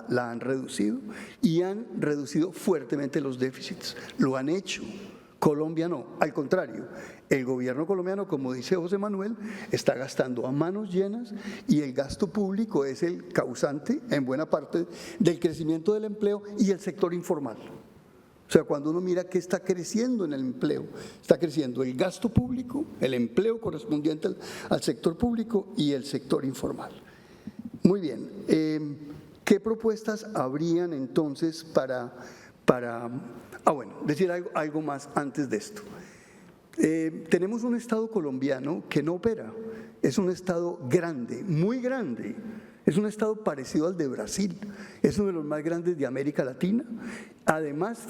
la han reducido y han reducido fuertemente los déficits. Lo han hecho. Colombia no, al contrario, el gobierno colombiano, como dice José Manuel, está gastando a manos llenas y el gasto público es el causante, en buena parte, del crecimiento del empleo y el sector informal. O sea, cuando uno mira qué está creciendo en el empleo, está creciendo el gasto público, el empleo correspondiente al sector público y el sector informal. Muy bien, ¿qué propuestas habrían entonces para decir algo más antes de esto? Tenemos un Estado colombiano que no opera, es un Estado grande, muy grande, es un Estado parecido al de Brasil, es uno de los más grandes de América Latina, además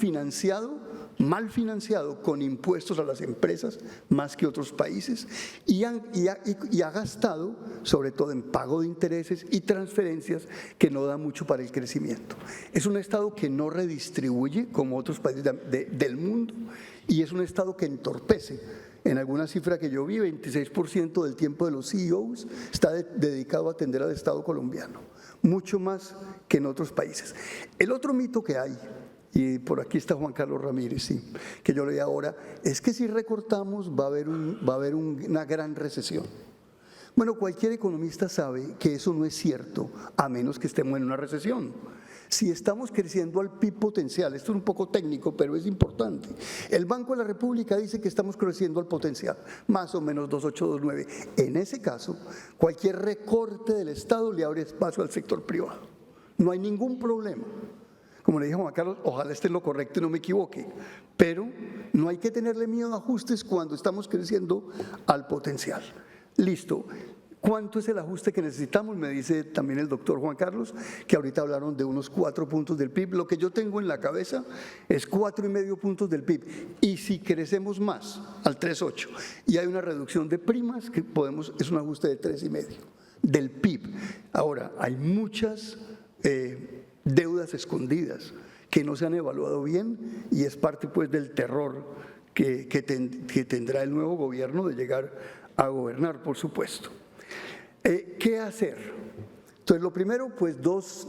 mal financiado con impuestos a las empresas más que otros países y ha gastado sobre todo en pago de intereses y transferencias que no da mucho para el crecimiento. Es un Estado que no redistribuye como otros países del mundo y es un Estado que entorpece. En alguna cifra que yo vi, 26% del tiempo de los CEOs está dedicado a atender al Estado colombiano, mucho más que en otros países. El otro mito que hay, y por aquí está Juan Carlos Ramírez, sí, que yo leí ahora, es que si recortamos va a haber una gran recesión. Bueno, cualquier economista sabe que eso no es cierto, a menos que estemos en una recesión. Si estamos creciendo al PIB potencial, esto es un poco técnico, pero es importante. El Banco de la República dice que estamos creciendo al potencial, más o menos 2.8, 2.9. En ese caso, cualquier recorte del Estado le abre espacio al sector privado. No hay ningún problema. Como le dije a Juan Carlos, ojalá esté en lo correcto y no me equivoque, pero no hay que tenerle miedo a ajustes cuando estamos creciendo al potencial. Listo. ¿Cuánto es el ajuste que necesitamos? Me dice también el doctor Juan Carlos, que ahorita hablaron de unos 4 puntos del PIB. Lo que yo tengo en la cabeza es 4,5 puntos del PIB. Y si crecemos más, al 3,8, y hay una reducción de primas, que es un ajuste de 3,5 del PIB. Ahora, hay muchas deudas escondidas que no se han evaluado bien y es parte pues del terror que tendrá el nuevo gobierno de llegar a gobernar, por supuesto. ¿Qué hacer? Entonces, lo primero, pues dos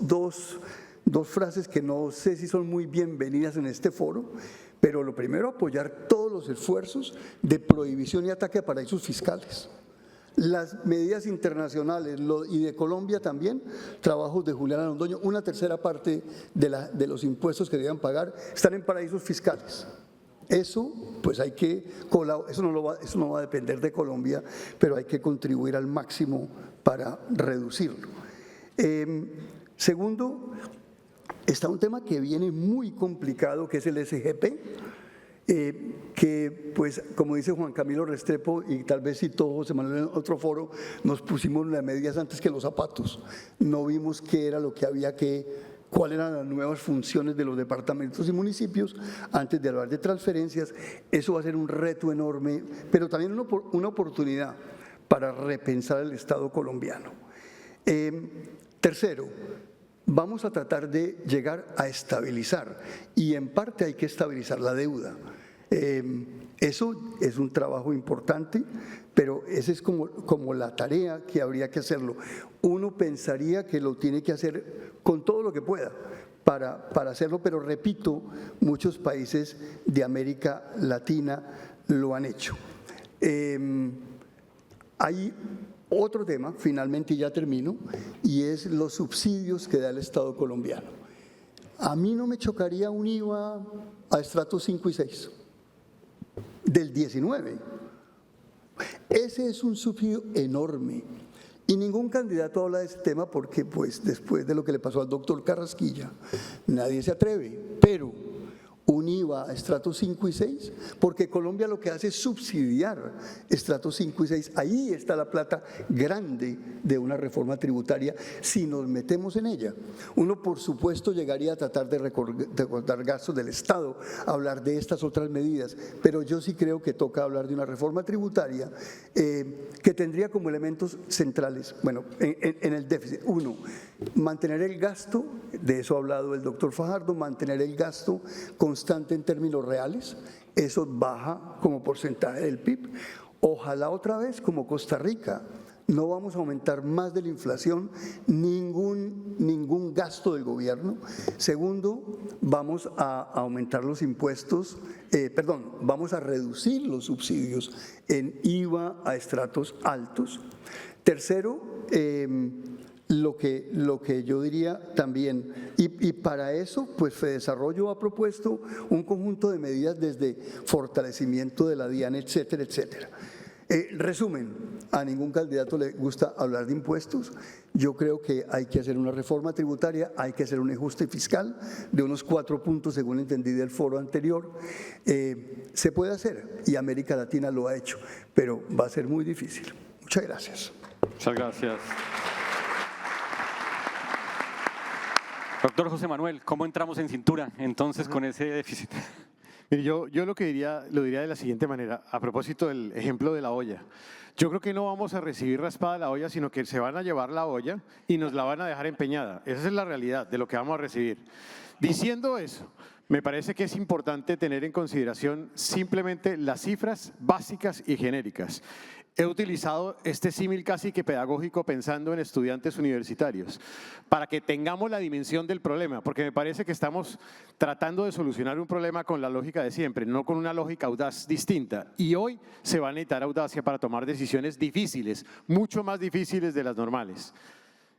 frases que no sé si son muy bienvenidas en este foro, pero lo primero, apoyar todos los esfuerzos de prohibición y ataque a paraísos fiscales. Las medidas internacionales y de Colombia también, trabajos de Juliana Londoño, una tercera parte de los impuestos que debían pagar están en paraísos fiscales. Eso, pues eso no va a depender de Colombia, pero hay que contribuir al máximo para reducirlo. Segundo, está un tema que viene muy complicado, que es el SGP, que pues como dice Juan Camilo Restrepo, y tal vez citó José Manuel en otro foro, nos pusimos las medias antes que los zapatos, no vimos qué era lo que había cuáles eran las nuevas funciones de los departamentos y municipios antes de hablar de transferencias. Eso va a ser un reto enorme, pero también una oportunidad para repensar el Estado colombiano. Tercero, vamos a tratar de llegar a estabilizar, y en parte hay que estabilizar la deuda. Eso es un trabajo importante, pero esa es como la tarea que habría que hacerlo. Uno pensaría que lo tiene que hacer con todo lo que pueda para hacerlo, pero repito, muchos países de América Latina lo han hecho. Hay otro tema, finalmente ya termino, y es los subsidios que da el Estado colombiano. A mí no me chocaría un IVA a estratos 5 y 6 del 19. Ese es un subsidio enorme y ningún candidato habla de ese tema porque pues después de lo que le pasó al doctor Carrasquilla nadie se atreve, pero un IVA a estratos 5 y 6, porque Colombia lo que hace es subsidiar estratos 5 y 6. Ahí está la plata grande de una reforma tributaria si nos metemos en ella. Uno, por supuesto, llegaría a tratar de recortar gastos del Estado, hablar de estas otras medidas, pero yo sí creo que toca hablar de una reforma tributaria que tendría como elementos centrales, bueno, en el déficit. Uno, mantener el gasto, de eso ha hablado el doctor Fajardo, mantener el gasto constante en términos reales, eso baja como porcentaje del PIB. Ojalá otra vez como Costa Rica, no vamos a aumentar más de la inflación ningún gasto del gobierno. Segundo, vamos a aumentar los impuestos, vamos a reducir los subsidios en IVA a estratos altos. Tercero, lo que yo diría también, y para eso, pues Fedesarrollo ha propuesto un conjunto de medidas desde fortalecimiento de la DIAN, etcétera, etcétera. Resumen, a ningún candidato le gusta hablar de impuestos. Yo creo que hay que hacer una reforma tributaria, hay que hacer un ajuste fiscal de unos 4 puntos, según entendí del foro anterior. Se puede hacer y América Latina lo ha hecho, pero va a ser muy difícil. Muchas gracias. Muchas gracias. Doctor José Manuel, ¿cómo entramos en cintura entonces con ese déficit? Mire, yo lo diría de la siguiente manera, a propósito del ejemplo de la olla. Yo creo que no vamos a recibir raspada la olla, sino que se van a llevar la olla y nos la van a dejar empeñada. Esa es la realidad de lo que vamos a recibir. Diciendo eso, me parece que es importante tener en consideración simplemente las cifras básicas y genéricas. He utilizado este símil casi que pedagógico pensando en estudiantes universitarios, para que tengamos la dimensión del problema, porque me parece que estamos tratando de solucionar un problema con la lógica de siempre, no con una lógica audaz distinta. Y hoy se va a necesitar audacia para tomar decisiones difíciles, mucho más difíciles de las normales.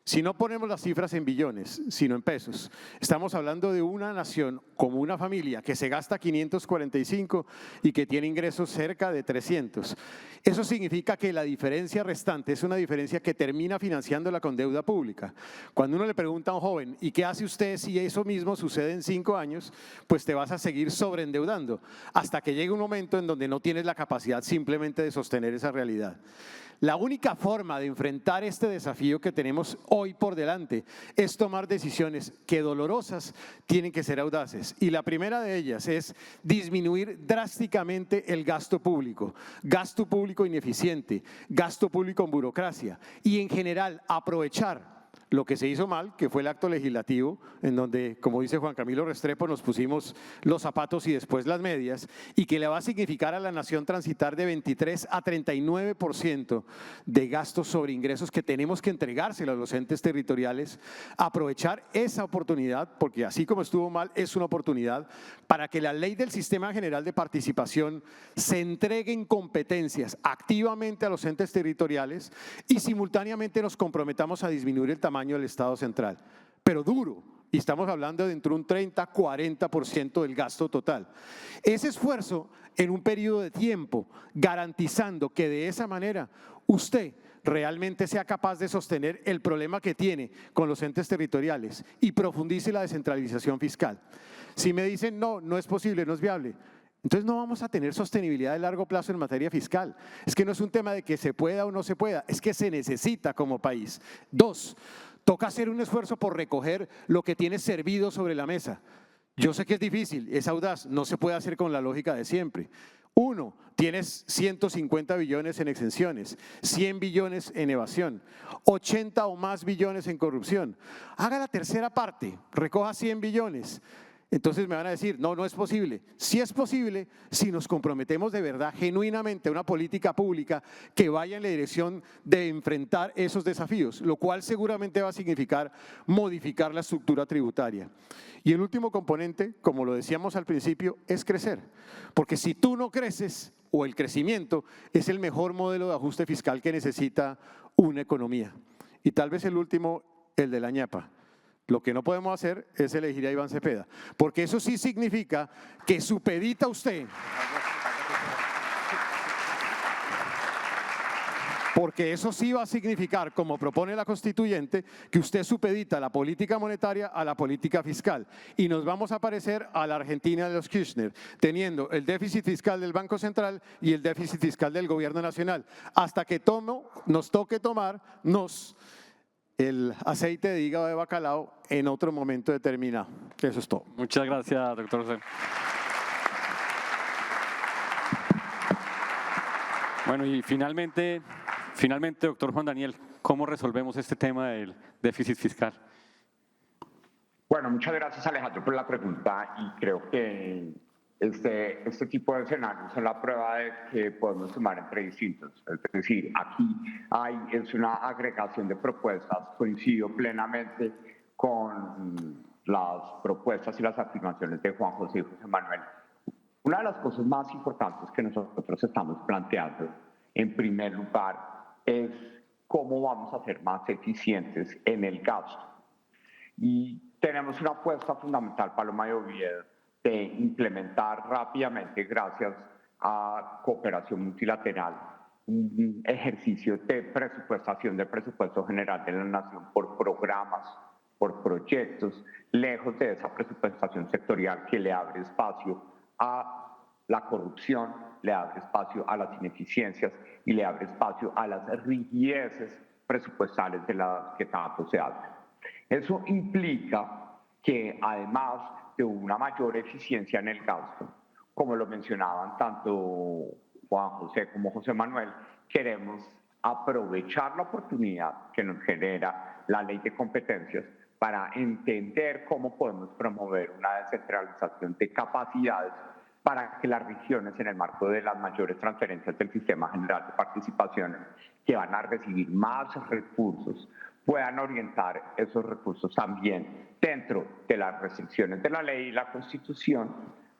Si no ponemos las cifras en billones, sino en pesos, estamos hablando de una nación como una familia que se gasta 545 y que tiene ingresos cerca de 300. Eso significa que la diferencia restante es una diferencia que termina financiándola con deuda pública. Cuando uno le pregunta a un joven, ¿y qué hace usted si eso mismo sucede en 5 años? Pues te vas a seguir sobreendeudando hasta que llegue un momento en donde no tienes la capacidad simplemente de sostener esa realidad. La única forma de enfrentar este desafío que tenemos hoy por delante es tomar decisiones que dolorosas tienen que ser audaces. Y la primera de ellas es disminuir drásticamente el gasto público ineficiente, gasto público en burocracia y en general aprovechar lo que se hizo mal, que fue el acto legislativo, en donde, como dice Juan Camilo Restrepo, nos pusimos los zapatos y después las medias, y que le va a significar a la nación transitar de 23 a 39% de gastos sobre ingresos que tenemos que entregárselo a los entes territoriales, aprovechar esa oportunidad, porque así como estuvo mal, es una oportunidad para que la ley del Sistema General de Participación se entregue en competencias activamente a los entes territoriales y simultáneamente nos comprometamos a disminuir el tamaño del Estado central, pero duro, y estamos hablando de entre un 30-40% del gasto total. Ese esfuerzo en un periodo de tiempo, garantizando que de esa manera usted realmente sea capaz de sostener el problema que tiene con los entes territoriales y profundice la descentralización fiscal. Si me dicen no es posible, no es viable, entonces no vamos a tener sostenibilidad de largo plazo en materia fiscal. Es que no es un tema de que se pueda o no se pueda, es que se necesita como país. 2, toca hacer un esfuerzo por recoger lo que tiene servido sobre la mesa. Yo sé que es difícil, es audaz, no se puede hacer con la lógica de siempre. 1, tienes 150 billones en exenciones, 100 billones en evasión, 80 o más billones en corrupción. Haga la tercera parte, recoja 100 billones. Entonces me van a decir, no es posible. Sí es posible si nos comprometemos de verdad, genuinamente, a una política pública que vaya en la dirección de enfrentar esos desafíos, lo cual seguramente va a significar modificar la estructura tributaria. Y el último componente, como lo decíamos al principio, es crecer. Porque si tú no creces, o el crecimiento es el mejor modelo de ajuste fiscal que necesita una economía. Y tal vez el último, el de la ñapa. Lo que no podemos hacer es elegir a Iván Cepeda, porque eso sí significa que supedita usted porque eso sí va a significar, como propone la constituyente, que usted supedita la política monetaria a la política fiscal. Y nos vamos a parecer a la Argentina de los Kirchner, teniendo el déficit fiscal del Banco Central y el déficit fiscal del Gobierno Nacional, hasta que nos toque tomarnos el aceite de hígado de bacalao en otro momento determinado. Eso es todo. Muchas gracias, doctor José. Bueno, y finalmente, doctor Juan Daniel, ¿cómo resolvemos este tema del déficit fiscal? Bueno, muchas gracias, Alejandro, por la pregunta, y creo que este tipo de escenarios son la prueba de que podemos sumar entre distintos. Es decir, aquí es una agregación de propuestas. Coincido plenamente con las propuestas y las afirmaciones de Juan José y José Manuel. Una de las cosas más importantes que nosotros estamos planteando, en primer lugar, es cómo vamos a ser más eficientes en el gasto. Y tenemos una apuesta fundamental, Paloma y Oviedo, de implementar rápidamente, gracias a cooperación multilateral, un ejercicio de presupuestación del presupuesto general de la nación por programas, por proyectos, lejos de esa presupuestación sectorial que le abre espacio a la corrupción, le abre espacio a las ineficiencias y le abre espacio a las rigideces presupuestales de las que tanto se habla. Eso implica que, además de una mayor eficiencia en el gasto, como lo mencionaban tanto Juan José como José Manuel, queremos aprovechar la oportunidad que nos genera la ley de competencias para entender cómo podemos promover una descentralización de capacidades para que las regiones, en el marco de las mayores transferencias del Sistema General de Participaciones, que van a recibir más recursos, puedan orientar esos recursos también dentro de las restricciones de la ley y la Constitución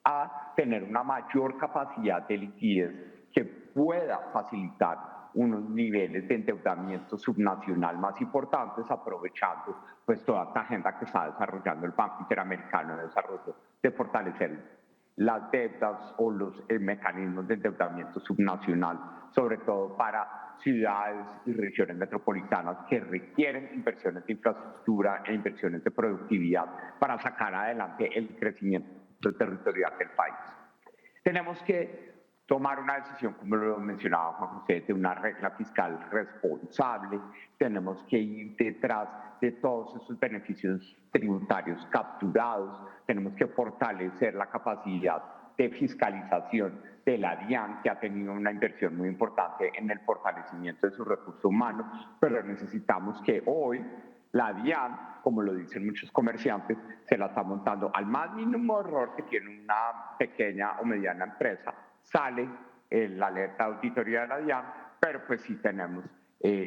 a tener una mayor capacidad de liquidez que pueda facilitar unos niveles de endeudamiento subnacional más importantes, aprovechando pues toda esta agenda que está desarrollando el Banco Interamericano de Desarrollo de fortalecer las deudas o los mecanismos de endeudamiento subnacional, sobre todo para ciudades y regiones metropolitanas que requieren inversiones de infraestructura e inversiones de productividad para sacar adelante el crecimiento territorial del país. Tenemos que tomar una decisión, como lo mencionaba Juan José, de una regla fiscal responsable. Tenemos que ir detrás de todos esos beneficios tributarios capturados. Tenemos que fortalecer la capacidad de fiscalización de la DIAN, que ha tenido una inversión muy importante en el fortalecimiento de su recurso humano, pero necesitamos que hoy la DIAN, como lo dicen muchos comerciantes, se la está montando al más mínimo error que tiene una pequeña o mediana empresa. Sale la alerta de auditoría de la DIAN, pero pues sí tenemos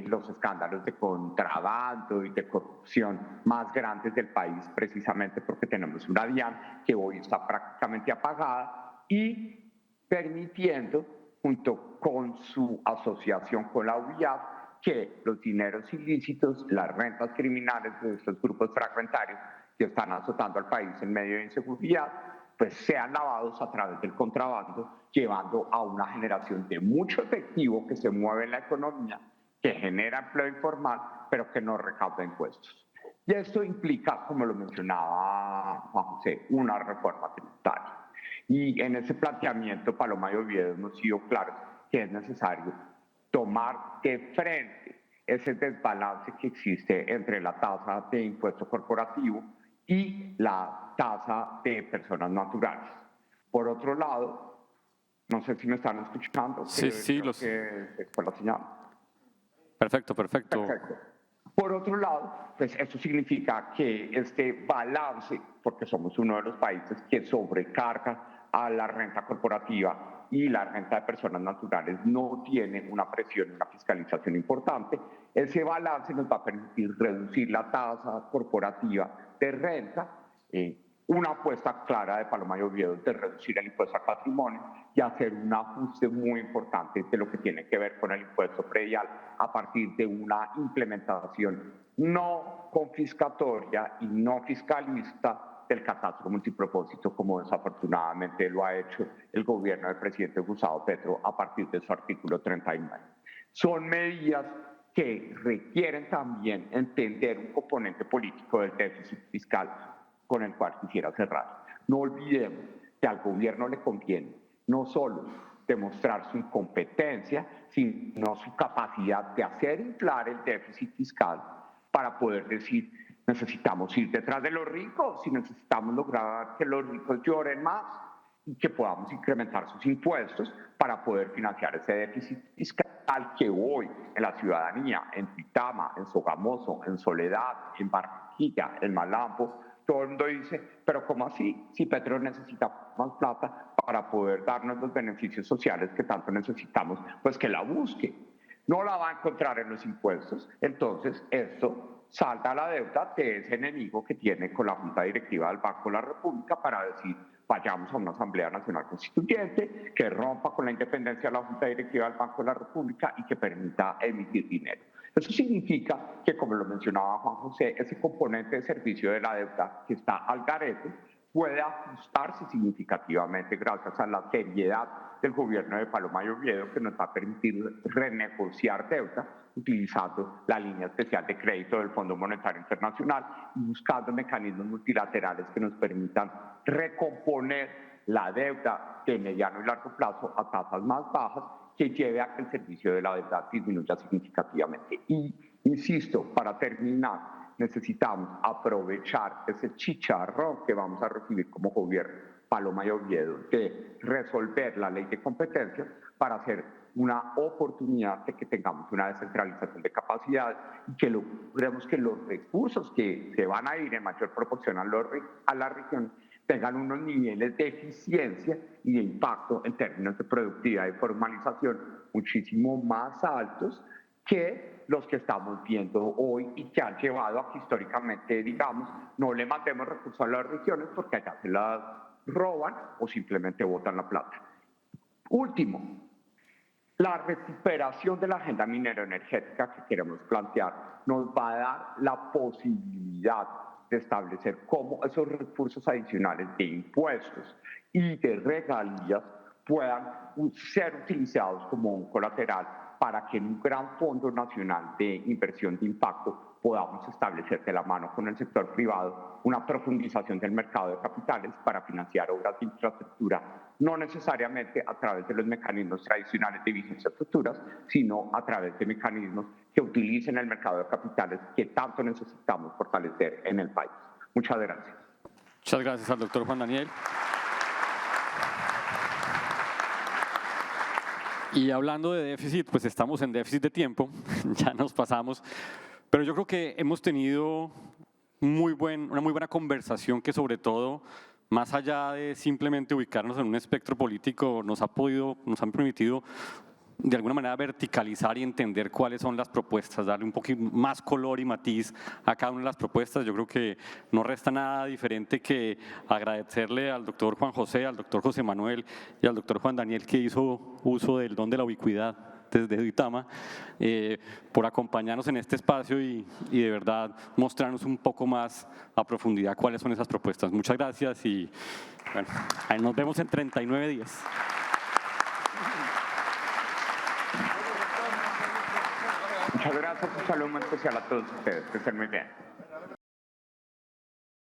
los escándalos de contrabando y de corrupción más grandes del país, precisamente porque tenemos una DIAN que hoy está prácticamente apagada y permitiendo, junto con su asociación con la UIAF, que los dineros ilícitos, las rentas criminales de estos grupos fragmentarios que están azotando al país en medio de inseguridad, pues sean lavados a través del contrabando, llevando a una generación de mucho efectivo que se mueve en la economía, que genera empleo informal, pero que no recauda impuestos. Y esto implica, como lo mencionaba Juan José, una reforma tributaria. Y en ese planteamiento, Paloma y Oviedo hemos sido claros que es necesario tomar de frente ese desbalance que existe entre la tasa de impuesto corporativo y la tasa de personas naturales. Por otro lado, no sé si me están escuchando. Sí, los que fue la señal. Perfecto. Por otro lado, pues eso significa que este balance, porque somos uno de los países que sobrecarga a la renta corporativa y la renta de personas naturales, no tiene una presión, una fiscalización importante. Ese balance nos va a permitir reducir la tasa corporativa de renta, una apuesta clara de Paloma y Oviedo de reducir el impuesto al patrimonio y hacer un ajuste muy importante de lo que tiene que ver con el impuesto predial a partir de una implementación no confiscatoria y no fiscalista del catastro multipropósito, como desafortunadamente lo ha hecho el gobierno del presidente Gustavo Petro a partir de su artículo 39. son medidas que requieren también entender un componente político del déficit fiscal con el cual quisiera cerrar. No olvidemos que al gobierno le conviene no solo demostrar su incompetencia, sino su capacidad de hacer inflar el déficit fiscal para poder decir, necesitamos ir detrás de los ricos, si necesitamos lograr que los ricos lloren más y que podamos incrementar sus impuestos para poder financiar ese déficit fiscal que hoy en la ciudadanía, en Duitama, en Sogamoso, en Soledad, en Barranquilla, en Malambo, todo el mundo dice, pero ¿cómo así? Si Petro necesita más plata para poder darnos los beneficios sociales que tanto necesitamos, pues que la busque. No la va a encontrar en los impuestos, entonces esto salta a la deuda de ese enemigo que tiene con la Junta Directiva del Banco de la República para decir, vayamos a una Asamblea Nacional Constituyente que rompa con la independencia de la Junta Directiva del Banco de la República y que permita emitir dinero. Eso significa que, como lo mencionaba Juan José, ese componente de servicio de la deuda que está al garete puede ajustarse significativamente gracias a la seriedad del gobierno de Paloma y Oviedo, que nos va a permitir renegociar deuda utilizando la línea especial de crédito del Fondo Monetario Internacional y buscando mecanismos multilaterales que nos permitan recomponer la deuda de mediano y largo plazo a tasas más bajas que lleve a que el servicio de la deuda disminuya significativamente. Y, insisto, para terminar, necesitamos aprovechar ese chicharrón que vamos a recibir como gobierno, Paloma y Oviedo, de resolver la ley de competencias para hacer una oportunidad de que tengamos una descentralización de capacidades y que logremos que los recursos que se van a ir en mayor proporción a las regiones tengan unos niveles de eficiencia y de impacto en términos de productividad y formalización muchísimo más altos que los que estamos viendo hoy y que han llevado a que históricamente, digamos, no le mandemos recursos a las regiones porque allá se las roban o simplemente botan la plata. Último, la recuperación de la agenda minero-energética que queremos plantear nos va a dar la posibilidad de establecer cómo esos recursos adicionales de impuestos y de regalías puedan ser utilizados como un colateral para que en un gran fondo nacional de inversión de impacto podamos establecer de la mano con el sector privado una profundización del mercado de capitales para financiar obras de infraestructura, no necesariamente a través de los mecanismos tradicionales de vigencia futuras, sino a través de mecanismos que utilicen el mercado de capitales que tanto necesitamos fortalecer en el país. Muchas gracias. Muchas gracias al doctor Juan Daniel. Y hablando de déficit, pues estamos en déficit de tiempo, ya nos pasamos, pero yo creo que hemos tenido una muy buena conversación que sobre todo, más allá de simplemente ubicarnos en un espectro político, nos han permitido de alguna manera verticalizar y entender cuáles son las propuestas, darle un poquito más color y matiz a cada una de las propuestas. Yo creo que no resta nada diferente que agradecerle al doctor Juan José, al doctor José Manuel y al doctor Juan Daniel que hizo uso del don de la ubicuidad desde Duitama, por acompañarnos en este espacio y de verdad mostrarnos un poco más a profundidad cuáles son esas propuestas. Muchas gracias y bueno, ahí nos vemos en 39 días. Muchas gracias, un saludo muy especial a todos ustedes, que estén muy bien.